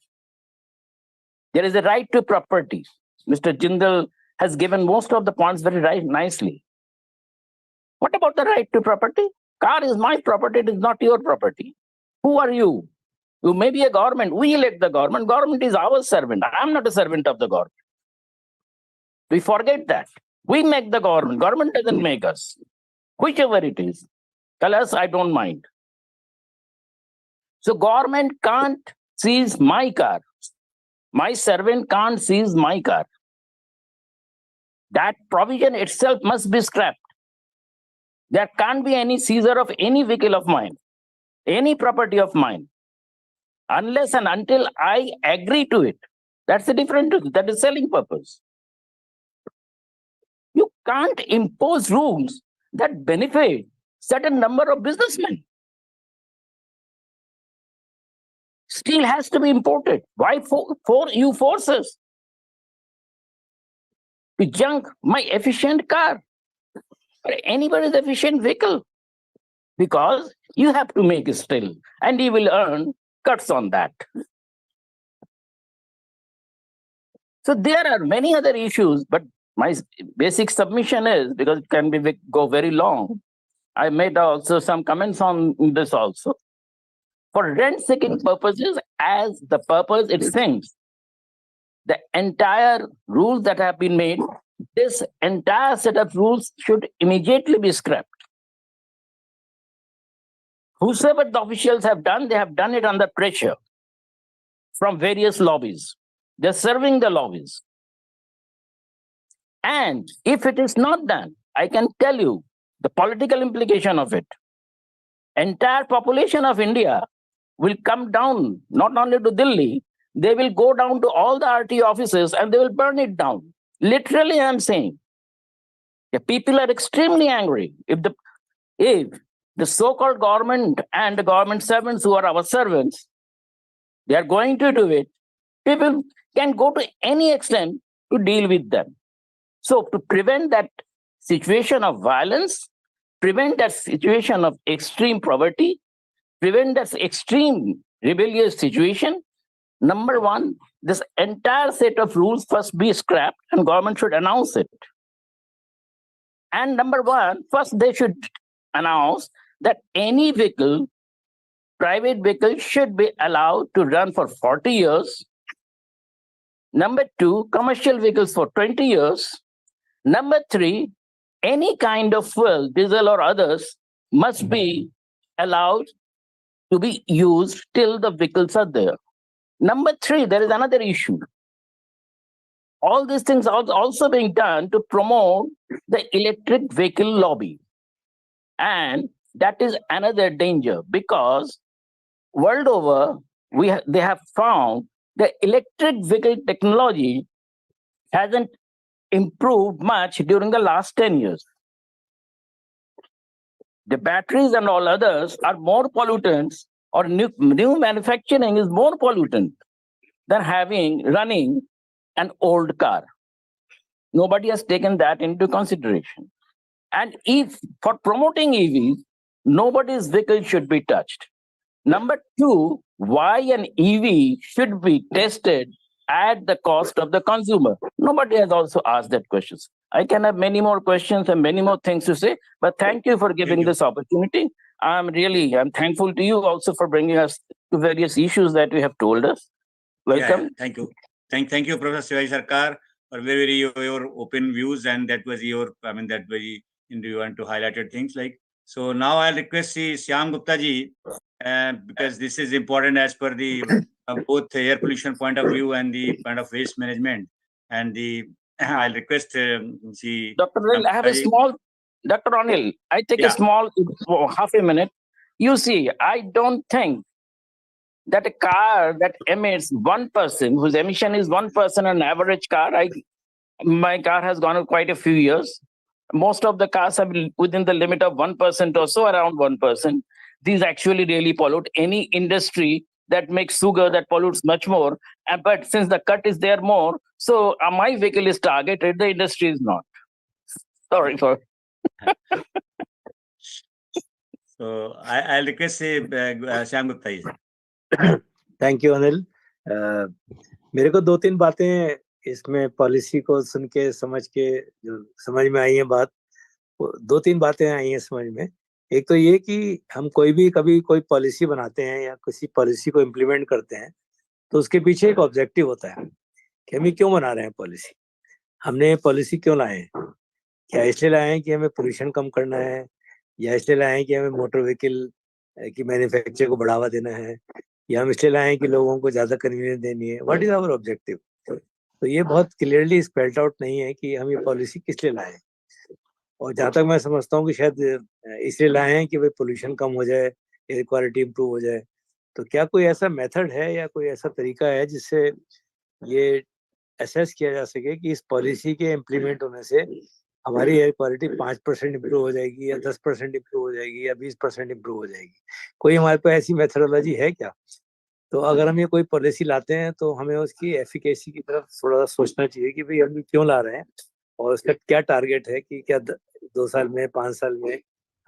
There is a right to property. Mr. Jindal has given most of the points very nicely. What about the right to property? Car is my property, it is not your property. Who are you? You may be a government. We elect the government. Government is our servant. I'm not a servant of the government. We forget that. We make the government. Government doesn't make us. Whichever it is. Tell us, I don't mind. So government can't seize my car. My servant can't seize my car. That provision itself must be scrapped. There can't be any seizure of any vehicle of mine, any property of mine, unless and until I agree to it. That's the difference. That is selling purpose. You can't impose rules that benefit certain number of businessmen. Steel has to be imported. Why you force us to junk my efficient car or anybody's efficient vehicle? Because you have to make steel and you will earn cuts on that. So there are many other issues, but my basic submission is, because it can go very long, I made also some comments on this also. For rent-seeking purposes, as the purpose it seems, the entire rules that have been made, this entire set of rules should immediately be scrapped. Whosoever the officials have done, they have done it under pressure from various lobbies. They're serving the lobbies. And if it is not done, I can tell you the political implication of it. Entire population of India will come down, not only to Delhi, they will go down to all the RT offices and they will burn it down. Literally, I'm saying. The people are extremely angry. If the so-called government and the government servants who are our servants, they are going to do it, people can go to any extent to deal with them. So to prevent that situation of violence, prevent that situation of extreme poverty, prevent that extreme rebellious situation, number one, this entire set of rules first be scrapped and government should announce it. And number one, first they should announce that any vehicle, private vehicle, should be allowed to run for 40 years. Number two, commercial vehicles for 20 years. Number three, any kind of fuel, diesel or others, must be allowed to be used till the vehicles are there. Number three, there is another issue. All these things are also being done to promote the electric vehicle lobby. And that is another danger, because world over, they have found the electric vehicle technology hasn't improved much during the last 10 years. The batteries and all others are more pollutants, or new manufacturing is more pollutant than running an old car. Nobody has taken that into consideration. And if for promoting EVs, nobody's vehicle should be touched. Number two, why an EV should be tested at the cost of the consumer? Nobody has also asked that question. I can have many more questions and many more things to say, but thank you for giving this opportunity. I'm thankful to you also for bringing us to various issues that you have told us. Welcome. Yeah, thank you. Thank you, Professor Shivaji Sarkar, for your open views, and that was you want to highlight things like So now I'll request Shyam Gupta ji, because this is important as per the both air pollution point of view and the point of waste management. And the I'll request Dr. Anil, I have a Ji. small, Dr. Anil, I take a small, half a minute. You see, I don't think that a car that emits one person, whose emission is 1%, an average car, my car has gone on quite a few years. Most of the cars are within the limit of 1% or so, around 1%. These actually really pollute. Any industry that makes sugar that pollutes much more. But since the cut is there more, so my vehicle is targeted, the industry is not. Sorry for. So I'll request Shyam Gupta ji. Thank you Anil. मेरे को दो तीन बातें इसमें policy को सुन के समझ के जो समझ में आई है बात, दो तीन बातें आई हैं समझ में। एक तो ये कि हम कभी कोई पॉलिसी बनाते हैं या किसी पॉलिसी को इम्प्लीमेंट करते हैं तो उसके पीछे एक ऑब्जेक्टिव होता है कि हम क्यों बना रहे हैं पॉलिसी, हमने पॉलिसी क्यों लाए हैं। क्या इसलिए लाए हैं कि हमें पोल्यूशन कम करना है, या इसलिए लाए हैं कि हमें मोटर व्हीकल की मैन्युफैक्चर को बढ़ावा देना है, या हम इसलिए लाए हैं कि लोगों को ज्यादा कन्वीनियंस देनी है। What is our objective? तो ये बहुत क्लियरली स्पेल्ड आउट नहीं है कि हम ये पॉलिसी किस लिए लाए। और जहां तक मैं समझता हूँ कि शायद इसलिए लाए हैं कि भाई पोल्यूशन कम हो जाए, एयर क्वालिटी इंप्रूव हो जाए। तो क्या कोई ऐसा मेथड है या कोई ऐसा तरीका है जिससे ये असेस किया जा सके कि इस पॉलिसी के इम्प्लीमेंट होने से हमारी एयर क्वालिटी 5% इम्प्रूव हो जाएगी, या 10% इम्प्रूव हो जाएगी, या 20% इम्प्रूव हो जाएगी? कोई हमारे पास ऐसी मेथडोलॉजी है क्या? तो अगर हम ये कोई पॉलिसी लाते हैं तो हमें उसकी एफिकेसी की तरफ थोड़ा सा सोचना चाहिए कि भाई हम क्यों ला रहे हैं और उसका क्या टारगेट है कि क्या 2 साल में, 5 साल में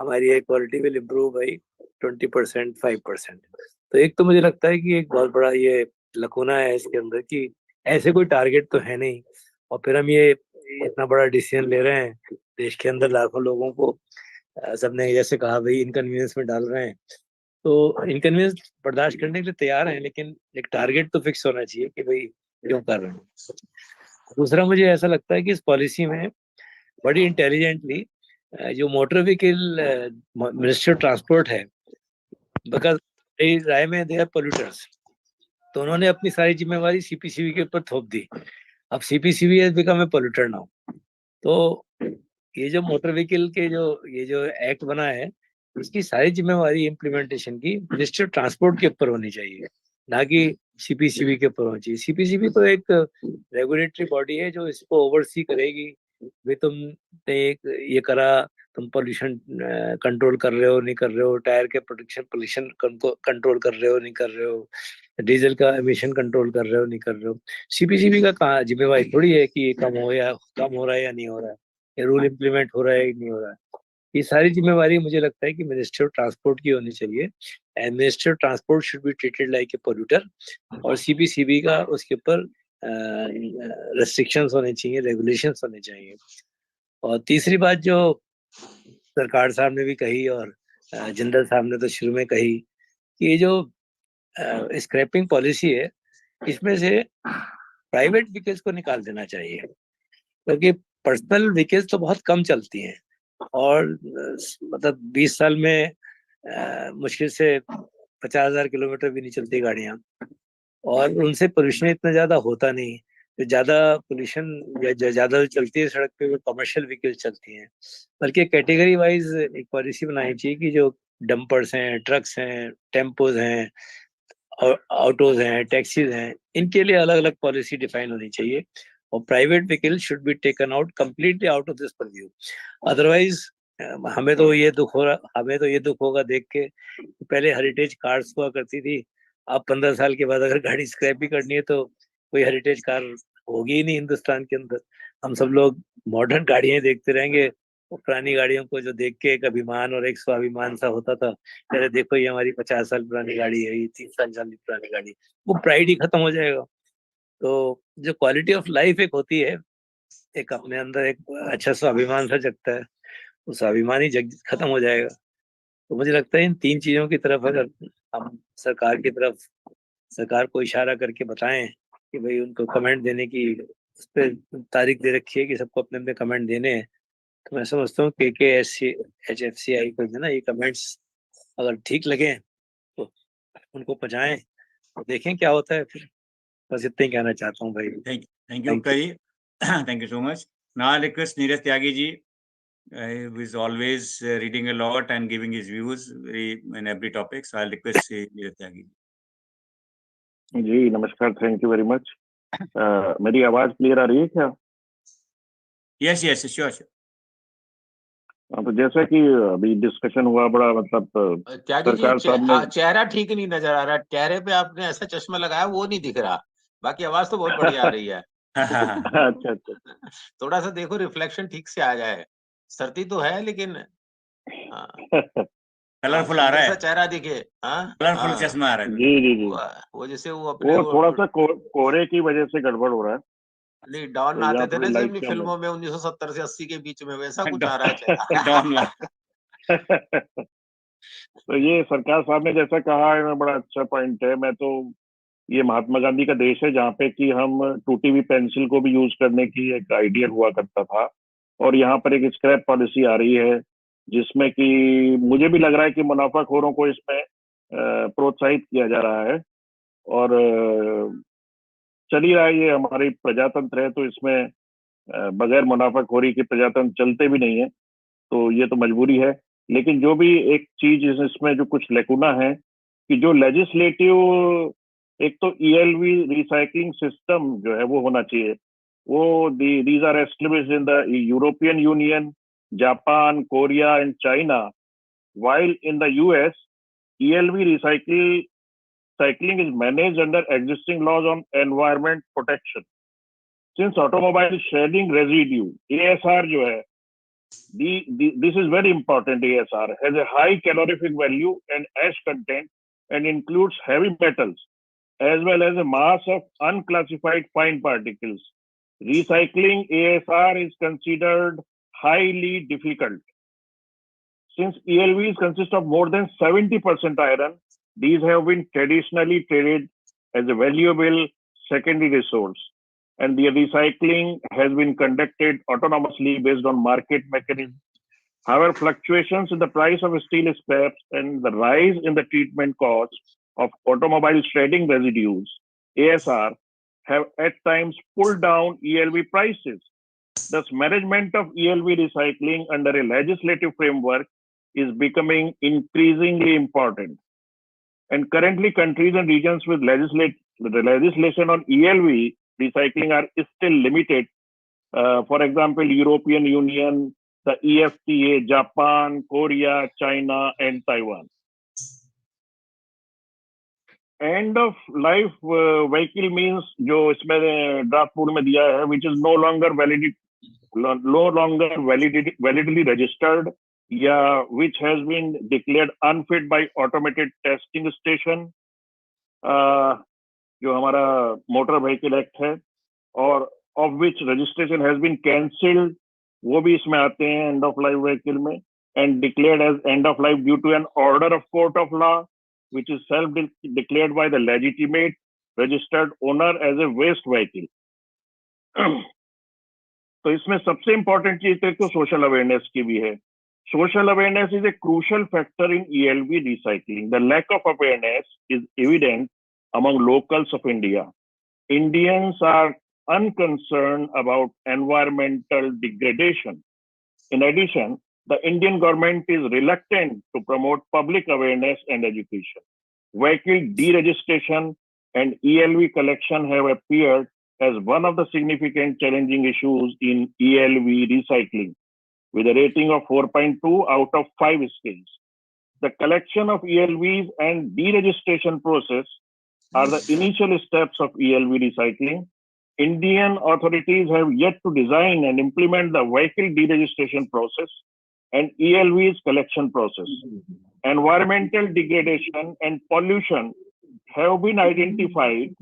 हमारी air quality will improve by 20%, 5%। तो एक तो मुझे लगता है कि एक बहुत बड़ा ये लकूना है इसके अंदर कि ऐसे कोई टारगेट तो है नहीं, और फिर हम ये इतना बड़ा डिसीजन ले रहे हैं, देश के अंदर लाखों लोगों को सबने जैसे कहा भाई इनकन्वीनियंस में डाल रहे हैं। तो इनकन्वीनियंस बर्दाश्त करने के लिए तैयार हैं, लेकिन एक टारगेट तो फिक्स होना चाहिए कि भाई क्यों कर रहे हैं। दूसरा, मुझे ऐसा लगता है कि इस पॉलिसी में बड़ी इंटेलिजेंटली जो motor vehicle ministry of transport है, बिकॉज राय में दे आर पोल्यूटर्स, तो उन्होंने अपनी सारी जिम्मेवारी सीपीसीबी के ऊपर थोप दी। अब CPCB has become a polluter now. तो ये जो मोटर व्हीकल के ये जो एक्ट बना है, इसकी सारी जिम्मेवारी इम्प्लीमेंटेशन की मिनिस्ट्री ऑफ ट्रांसपोर्ट के ऊपर होनी चाहिए, ना कि सीपीसीबी के ऊपर होनी चाहिए। सीपीसीबी तो एक रेगुलेटरी बॉडी है जो इसको ओवरसी करेगी, भाई तुमने ये करा, तुम पोल्यूशन कंट्रोल कर रहे हो नहीं कर रहे हो, टायर के पोल्यूशन कंट्रोल कर रहे हो नहीं कर रहे हो, डीजल का एमिशन कंट्रोल कर रहे हो नहीं कर रहे हो। सीपीसीबी का जिम्मेवारी थोड़ी है कि ये कम हो रहा है या नहीं हो रहा है, ये रूल इम्प्लीमेंट हो रहा है नहीं हो रहा है। ये सारी जिम्मेवारी मुझे लगता है कि मिनिस्ट्री ऑफ ट्रांसपोर्ट की होनी चाहिए, and ministry of transport should be treated like a polluter, और सीपीसीबी का उसके ऊपर रेस्ट्रिक्शंस होने चाहिए, रेगुलेशंस होने चाहिए। और तीसरी बात जो सरकार साहब ने भी कही और जिंदल साहब ने तो शुरू में कही कि ये जो स्क्रैपिंग पॉलिसी है, इसमें से प्राइवेट व्हीकल्स को निकाल देना चाहिए, क्योंकि पर्सनल व्हीकल्स तो बहुत कम चलती हैं, और मतलब 20 साल में मुश्किल से 50,000 किलोमीटर भी नहीं चलती गाड़ियां, और उनसे पोल्यूशन इतना ज्यादा होता नहीं। जो ज्यादा पोल्यूशन या ज्यादा चलती है सड़क पे वो कमर्शियल व्हीकल्स चलती हैं। बल्कि कैटेगरी वाइज एक पॉलिसी बनानी चाहिए कि जो डंपर्स हैं, ट्रक्स हैं, टेम्पोज हैं, ऑटोज हैं, टैक्सीज हैं, इनके लिए अलग अलग पॉलिसी डिफाइन होनी चाहिए, और private vehicle should be taken out completely out of this purview. Otherwise हमें तो ये दुख होगा देख के, पहले हेरिटेज कार्स हुआ करती थी, अब 15 साल के बाद अगर गाड़ी स्क्रैप भी करनी है तो कोई हेरिटेज कार होगी ही नहीं हिंदुस्तान के अंदर। हम सब लोग मॉडर्न गाड़ियां देखते रहेंगे, वो पुरानी गाड़ियों को जो देख के एक अभिमान और एक स्वाभिमान सा होता था, अरे देखो ये हमारी 50 साल पुरानी गाड़ी है, ये 30 साल पुरानी गाड़ी, वो प्राइड ही खत्म हो जाएगा। तो जो क्वालिटी ऑफ लाइफ एक होती है, एक अपने अंदर एक अच्छा स्वाभिमान सा जगता है, वो स्वाभिमान ही खत्म हो जाएगा। तो मुझे लगता है इन तीन चीजों की तरफ अगर हम सरकार को इशारा करके बताएं कि भाई उनको कमेंट देने की उस पर तारीख दे रखी है कि सबको अपने अपने कमेंट देने हैं, तो मैं समझता हूँ KKSC HFCI को जो ना ये कमेंट्स अगर ठीक लगे तो उनको पहुंचाएं और देखें क्या होता है फिर। बस इतना ही कहना चाहता हूँ भाई। थैंक यू करी। Thank you so much. Now I request Neeraj Tyagi ji, who is always reading a lot and giving his views in every topic. So I'll request Neeraj Tyagi. जी नमस्कार, थैंक यू वेरी मच। मेरी आवाज clear आ रही है क्या? Yes, yes, sure, sure. तो जैसा कि अभी डिस्कशन हुआ, बड़ा मतलब त्यागी जी चेहरा ठीक नहीं नजर आ रहा, चेहरे पे आपने ऐसा चश्मा लगाया वो नहीं दिख रहा, बाकी आवाज तो बहुत बढ़िया आ रही है। अच्छा अच्छा, थोड़ा सा देखो रिफ्लेक्शन ठीक से आ जाए, सर्दी तो है लेकिन कलरफुल आ रहा है, चेहरा दिखे। कलरफुल चश्मा आ रहा है। जी जी जी, वो जैसे वो अपने थोड़ा सा कोहरे की वजह से गड़बड़ हो रहा है। नहीं, डॉन आते थे ना जो अपनी फिल्मों में 1970 से 80 के बीच में, वैसा कुछ आ रहा है चेहरा। डॉन। तो ये सरकार साहब ने जैसा कहा है, बड़ा अच्छा पॉइंट है। मैं तो ये महात्मा गांधी का देश है जहाँ पे कि हम टूटी हुई पेंसिल को भी यूज करने की एक आइडिया हुआ करता था, और यहाँ पर एक स्क्रैप पॉलिसी आ रही है जिसमें कि मुझे भी लग रहा है कि मुनाफाखोरों को इसमें प्रोत्साहित किया जा रहा है। और चल ही रहा है, ये हमारी प्रजातंत्र है, तो इसमें बगैर मुनाफाखोरी के प्रजातंत्र चलते भी नहीं है, तो ये तो मजबूरी है। लेकिन जो भी एक चीज इसमें जो कुछ लेकुना है कि जो लेजिस्लेटिव, एक तो ELV रिसाइकलिंग सिस्टम जो है वो होना चाहिए। वो these are established in the European Union, Japan, Korea and China, while in the US ELV recycling is managed under existing laws on environment protection. Since automobile shredding residue ASR जो है, this is very important. ASR has a high calorific value and ash content and includes heavy metals as well as a mass of unclassified fine particles. Recycling ASR is considered highly difficult. Since ELVs consist of more than 70% iron, these have been traditionally traded as a valuable secondary resource, and the recycling has been conducted autonomously based on market mechanisms. However, fluctuations in the price of steel scraps and the rise in the treatment costs of automobile shredding residues, ASR, have at times pulled down ELV prices. Thus, management of ELV recycling under a legislative framework is becoming increasingly important. And currently, countries and regions with the legislation on ELV recycling are still limited. For example, European Union, the EFTA, Japan, Korea, China, and Taiwan. End of life vehicle means जो इसमें draft पूर्व में दिया है, which is no longer validly registered, या which has been declared unfit by automated testing station, जो हमारा motor vehicle act है, और of which registration has been cancelled, वो भी इसमें आते हैं end of life vehicle में, and declared as end of life due to an order of court of law, which is self-declared by the legitimate registered owner as a waste vehicle. तो इसमें सबसे important चीज तो social awareness की भी है. Social awareness is a crucial factor in ELV recycling. The lack of awareness is evident among locals of India. Indians are unconcerned about environmental degradation. In addition, the Indian government is reluctant to promote public awareness and education. Vehicle deregistration and ELV collection have appeared as one of the significant challenging issues in ELV recycling, with a rating of 4.2 out of 5 scales. The collection of ELVs and deregistration process are the initial steps of ELV recycling. Indian authorities have yet to design and implement the vehicle deregistration process and ELVs collection process. Environmental degradation and pollution have been identified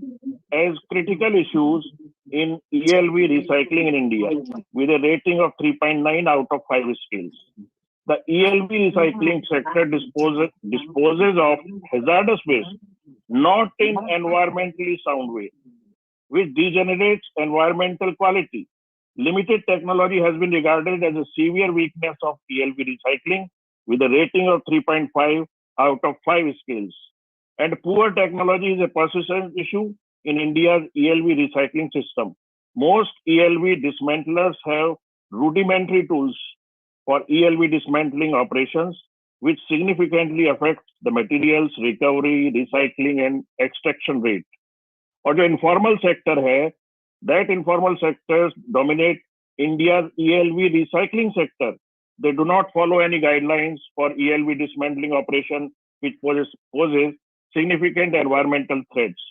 as critical issues in ELV recycling in India, with a rating of 3.9 out of 5 scales. The ELV recycling sector disposes of hazardous waste not in environmentally sound way, which degenerates environmental quality. Limited technology has been regarded as a severe weakness of ELV recycling with a rating of 3.5 out of 5 scales. And poor technology is a persistent issue in India's ELV recycling system. Most ELV dismantlers have rudimentary tools for ELV dismantling operations, which significantly affects the materials recovery, recycling and extraction rate. और जो informal sector है, that informal sectors dominate India's ELV recycling sector. They do not follow any guidelines for ELV dismantling operation, which poses significant environmental threats.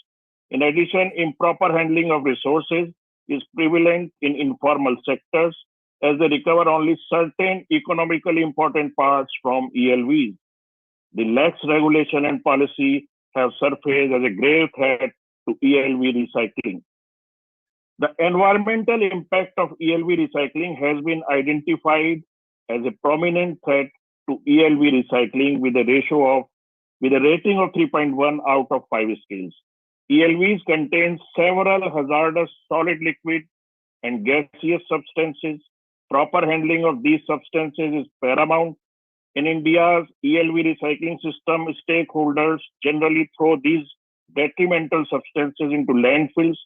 In addition, improper handling of resources is prevalent in informal sectors as they recover only certain economically important parts from ELVs. The lax regulation and policy have surfaced as a grave threat to ELV recycling. The environmental impact of ELV recycling has been identified as a prominent threat to ELV recycling with a rating of 3.1 out of 5 scales. ELVs contain several hazardous solid, liquid, and gaseous substances. Proper handling of these substances is paramount. In India's ELV recycling system, stakeholders generally throw these detrimental substances into landfills,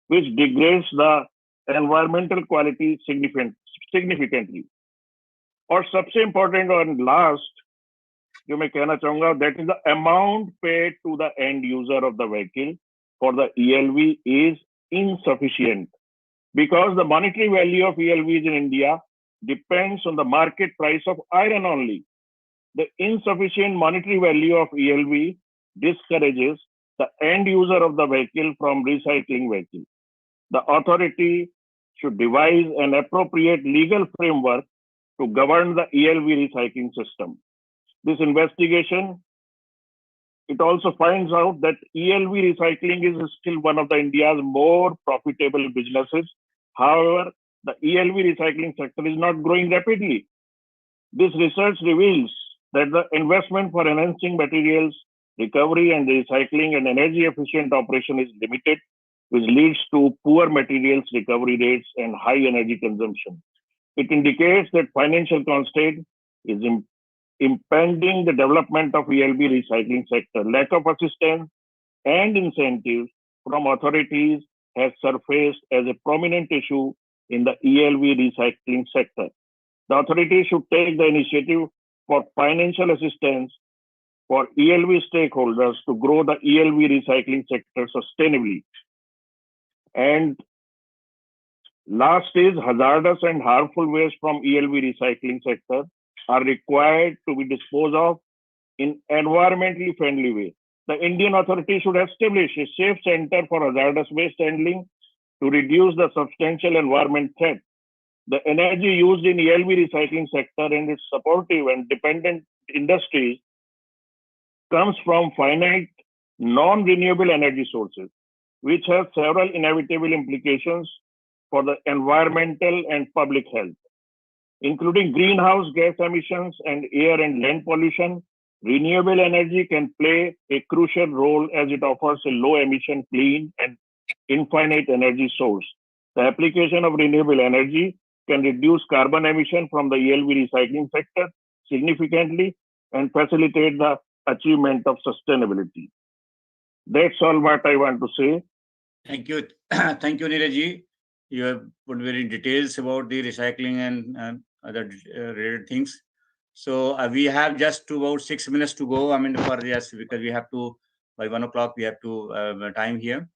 which degrades the environmental quality significantly. और सबसे important और last जो मैं कहना चाहूंगा, that is the amount paid to the end user of the vehicle for the ELV is insufficient because the monetary value of ELVs in India depends on the market price of iron only. The insufficient monetary value of ELV discourages the end user of the vehicle from recycling vehicle. The authority should devise an appropriate legal framework to govern the ELV recycling system. This investigation, it also finds out that ELV recycling is still one of the India's more profitable businesses. However, the ELV recycling sector is not growing rapidly. This research reveals that the investment for enhancing materials, recovery and recycling and energy efficient operation is limited, which leads to poor materials recovery rates and high energy consumption. It indicates that financial constraint is impending the development of ELV recycling sector. Lack of assistance and incentives from authorities has surfaced as a prominent issue in the ELV recycling sector. The authorities should take the initiative for financial assistance for ELV stakeholders to grow the ELV recycling sector sustainably. And last is hazardous and harmful waste from ELV recycling sector are required to be disposed of in environmentally friendly way. The Indian authority should establish a safe center for hazardous waste handling to reduce the substantial environment threat. The energy used in ELV recycling sector and its supportive and dependent industries comes from finite non-renewable energy sources, which have several inevitable implications for the environmental and public health, including greenhouse gas emissions and air and land pollution. Renewable energy can play a crucial role as it offers a low emission, clean and infinite energy source. The application of renewable energy can reduce carbon emission from the ELV recycling sector significantly and facilitate the achievement of sustainability. That's all what I want to say. Thank you. Thank you, Neeraj. You have put very details about the recycling and other related things. So we have just about 6 minutes to go. I mean, because we have to, by 1 o'clock, we have to time here.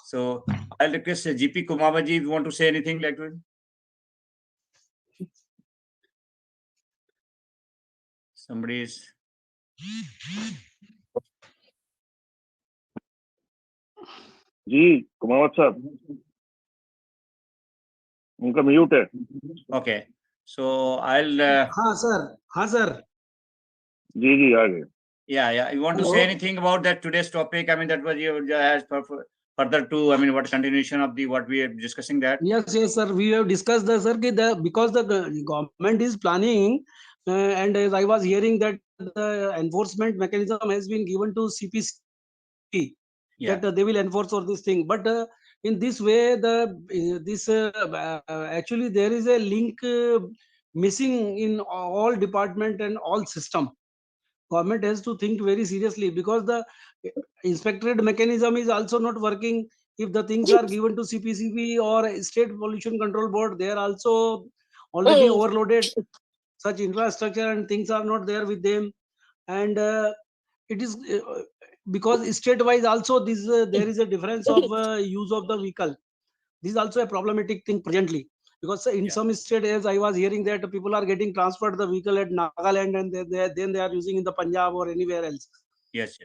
So I'll request GP Kumabaji if you want to say anything like that. Somebody is. जी कुमावत साहब उनका mute है. Okay, so I'll. हाँ sir. जी आ गए. Yeah. You want to say anything about that today's topic? I mean, that was your further to. I mean, what continuation of the what we are discussing that? Yes, sir. We have discussed that, sir. Because the government is planning, and as I was hearing that the enforcement mechanism has been given to CPC, that they will enforce all this thing. But in this way, actually there is a link missing in all department and all system. Government has to think very seriously, because the inspectorate mechanism is also not working. If the things are given to CPCB or State Pollution Control Board, they are also already overloaded. Such infrastructure and things are not there with them, and it is because state-wise also this there is a difference of use of the vehicle. This is also a problematic thing presently, because in some state, as I was hearing, that people are getting transferred the vehicle at Nagaland, and then they are using in the Punjab or anywhere else. Yes.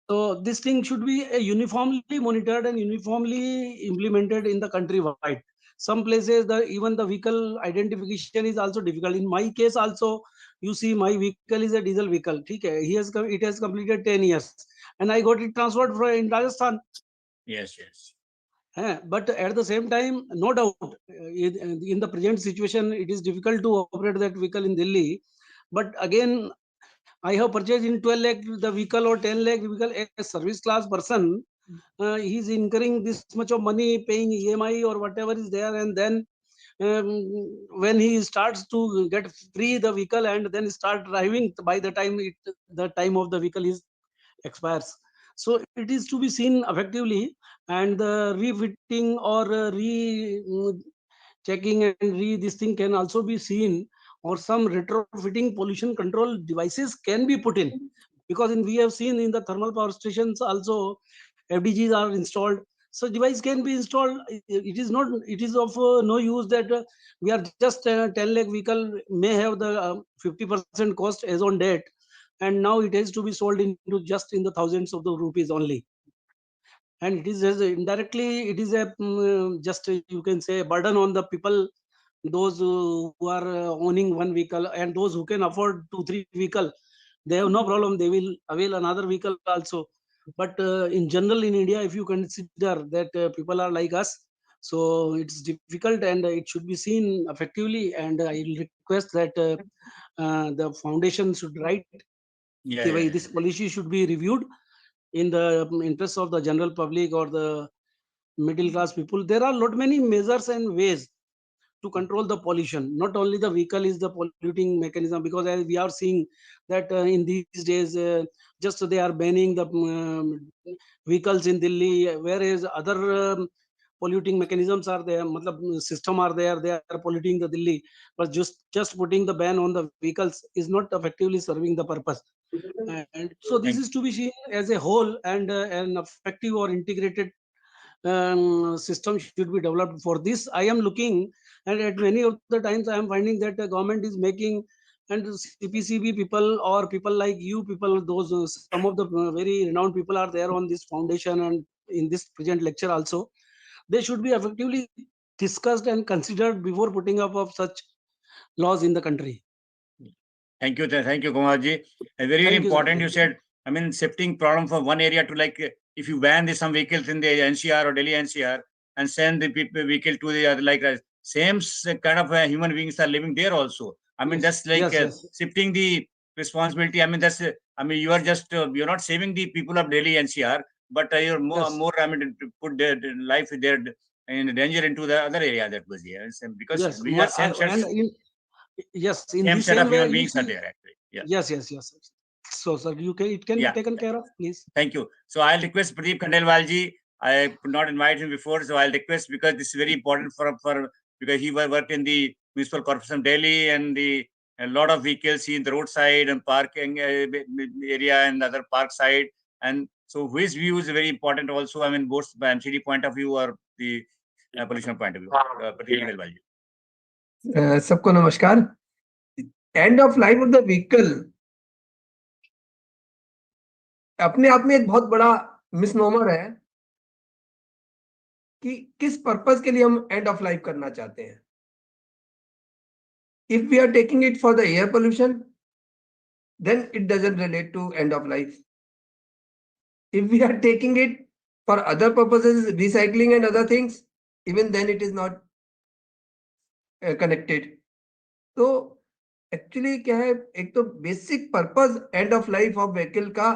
So this thing should be uniformly monitored and uniformly implemented in the countrywide. Some places even the vehicle identification is also difficult. In my case also, you see, my vehicle is a diesel vehicle. Okay, it has completed 10 years, and I got it transferred in Rajasthan. Yes. But at the same time, no doubt, in the present situation, it is difficult to operate that vehicle in Delhi. But again, I have purchased in 12 lakh the vehicle or 10 lakh vehicle. A service class person, he is incurring this much of money, paying EMI or whatever is there, and then when he starts to get free the vehicle and then start driving, by the time the time of the vehicle is expires. So it is to be seen effectively, and the refitting or checking and this thing can also be seen, or some retrofitting pollution control devices can be put in, because we have seen in the thermal power stations also FDGs are installed. So device can be installed. It is of no use that we are just 10 lakh vehicle may have the 50% cost as on date, and now it has to be sold into just in the thousands of the rupees only. And it is indirectly, it is a just you can say burden on the people, those who are owning one vehicle, and those who can afford 2-3 vehicle, they have no problem, they will avail another vehicle also. But in general in India, if you consider that people are like us, so it's difficult, and it should be seen effectively. And I will request that the foundation should write this policy should be reviewed in the interest of the general public or the middle class people. There are lot many measures and ways to control the pollution. Not only the vehicle is the polluting mechanism, because as we are seeing that in these days, just they are banning the vehicles in Delhi, whereas other polluting mechanisms are there, system are there, they are polluting the Delhi. But just putting the ban on the vehicles is not effectively serving the purpose. And so this is to be seen as a whole, and an effective or integrated system should be developed. For this I am looking, and at many of the times I am finding that the government is making, and CPCB people or people like you people, those some of the very renowned people are there on this foundation and in this present lecture also. They should be effectively discussed and considered before putting up of such laws in the country. Thank you, Kumarji. Very important. You said, I mean, shifting problem from one area to, like, if you ban some vehicles in the NCR or Delhi NCR and send the vehicle to the other, like same kind of human beings are living there also. I mean, that's like shifting the responsibility. I mean, that's you are just you're not saving the people of Delhi NCR, but you're more I mean, to put their life there in danger into the other area that was here, because we are same Yes, in same this set same of way, human beings are there actually. Yes. So, sir, it can be taken care of, please. Thank you. So I'll request Pradeep Khandelwal ji. I could not invite him before, so I'll request, because this is very important for because he worked in the Municipal Corporation of Delhi, and a lot of vehicles in the roadside and parking area and other park side, and so his view is very important also. I mean, both by MCD point of view or the pollution point of view. Pradeep Khandelwal ji. सबको नमस्कार. And of life of the vehicle अपने आप में एक बहुत बड़ा misnomer है कि किस पर्पस के लिए हम एंड ऑफ लाइफ करना चाहते हैं. If we are taking it for the air pollution, then it doesn't relate to end of life. If we are taking it for other purposes, recycling and other things, even then it is not connected. तो actually क्या है, एक तो basic purpose end of life of vehicle का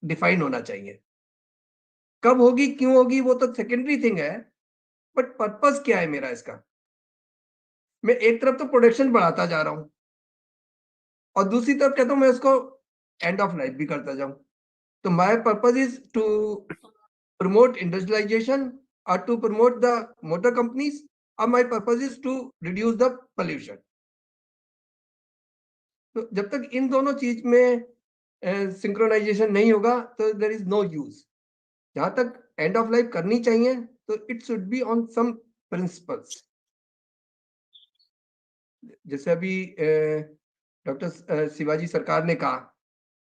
define होना चाहिए. कब होगी, क्यों होगी, वो तो सेकेंडरी थिंग है. बट पर्पस क्या है मेरा इसका? मैं एक तरफ तो प्रोडक्शन बढ़ाता जा रहा हूं और दूसरी तरफ कहता हूं मैं उसको एंड ऑफ लाइफ भी करता जाऊं. तो my purpose is to promote industrialization or to promote the motor companies, or my purpose is to reduce the pollution. तो जब तक इन दोनों चीज में सिंक्रोनाइजेशन नहीं होगा तो देयर इज नो यूज. जहां तक एंड ऑफ लाइफ करनी चाहिए तो it should be on some principles. जैसे अभी डॉक्टर शिवाजी सरकार ने कहा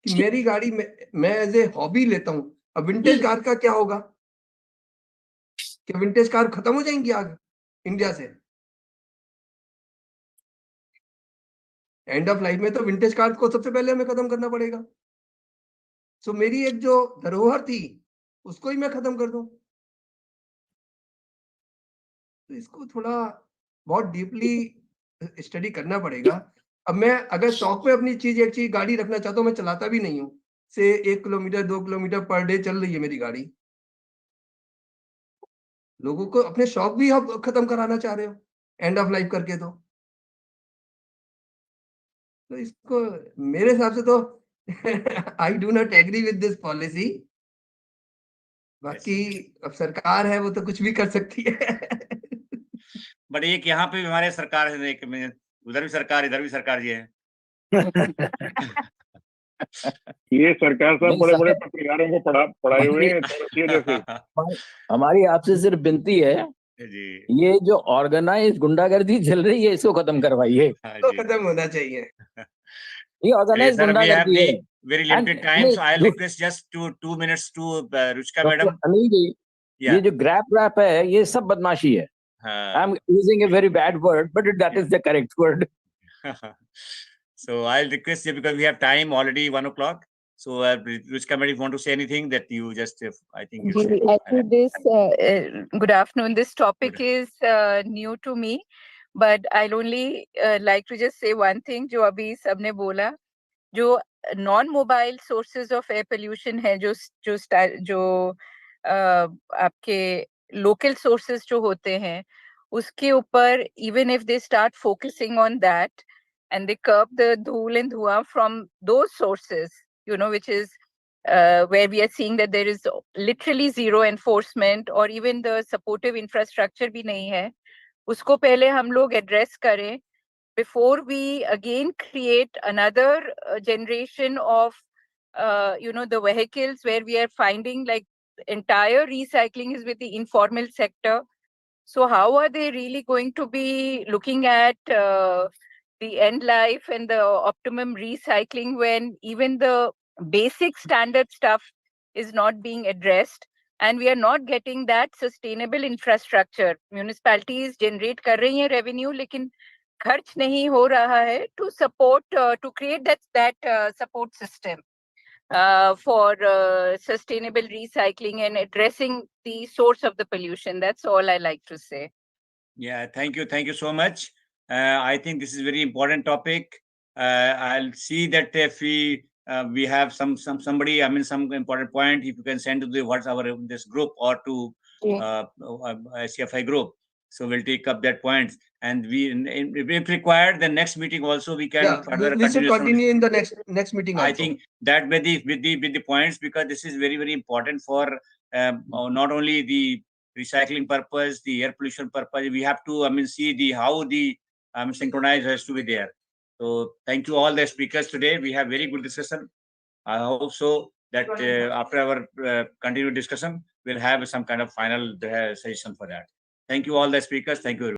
कि मेरी गाड़ी मैं एज ए हॉबी लेता हूं. अब विंटेज कार का क्या होगा? क्या विंटेज कार खत्म हो जाएंगी आगे इंडिया से? एंड ऑफ लाइफ में तो विंटेज कार को सबसे पहले हमें खत्म करना पड़ेगा. सो मेरी एक जो धरोहर थी उसको ही मैं खत्म कर दूं. तो इसको थोड़ा बहुत डीपली स्टडी करना पड़ेगा. अब मैं अगर शौक में अपनी चीज एक चीज गाड़ी रखना चाहता हूँ, मैं चलाता भी नहीं हूँ, से 1 किलोमीटर 2 किलोमीटर पर डे चल रही है मेरी गाड़ी. लोगों को अपने शौक भी आप खत्म कराना चाह रहे हो एंड ऑफ लाइफ करके. तो इसको मेरे हिसाब से तो I do not agree with this policy. बाकी अब सरकार है वो तो कुछ भी कर सकती है. बट एक यहाँ पे भी हमारे सरकार है, एक उधर भी सरकार इधर भी सरकार जी है. ये सरकार साहब बड़े बड़े पत्रकारों को पढ़ाए हुए हैं. जैसे हमारी आपसे सिर्फ विनती है जी, ये जो ऑर्गेनाइज गुंडागर्दी चल रही है इसको खत्म करवाइए. तो खत्म होना चाहिए. ये ऑर्गेनाइज गुंडागर्दी है. very limited time, so I'll request just 2 minutes to Ruchika madam. Anil ji, ये जो ग्रैप रैप है ये सब बदमाशी है. I am using a very bad word, but that is the correct word. So I'll request you, because we have time already 1 o'clock. So Ruchika madam, if you want to say anything that you just, I think. Good afternoon. This topic is new to me, but I'll only like to just say one thing. जो अभी सबने बोला, जो non-mobile sources of air pollution है, जो आपके local sources जो होते हैं, उसके ऊपर even if they start focusing on that and they curb the धूल and धुआं from those sources, you know, which is where we are seeing that there is literally zero enforcement or even the supportive infrastructure भी नहीं है, उसको पहले हम लोग address करें before we again create another generation of the vehicles where we are finding like entire recycling is with the informal sector. So how are they really going to be looking at the end life and the optimum recycling when even the basic standard stuff is not being addressed and we are not getting that sustainable infrastructure? Municipalities generate कर रही हैं revenue, लेकिन खर्च नहीं हो रहा है to support to create that support system for sustainable recycling and addressing the source of the pollution. That's all I like to say. Yeah, thank you so much. I think this is a very important topic. I'll see that if we have somebody, I mean, some important point, if you can send to the WhatsApp this group or to CFI group. So we'll take up that point, and if required, the next meeting also we can further we should continue in the next meeting. I think that with the points, because this is very, very important for not only the recycling purpose, the air pollution purpose. We have to, I mean, see how the synchronized has to be there. So thank you all the speakers today. We have very good discussion. I hope so that after our continued discussion, we'll have some kind of final session for that. Thank you all the speakers. Thank you.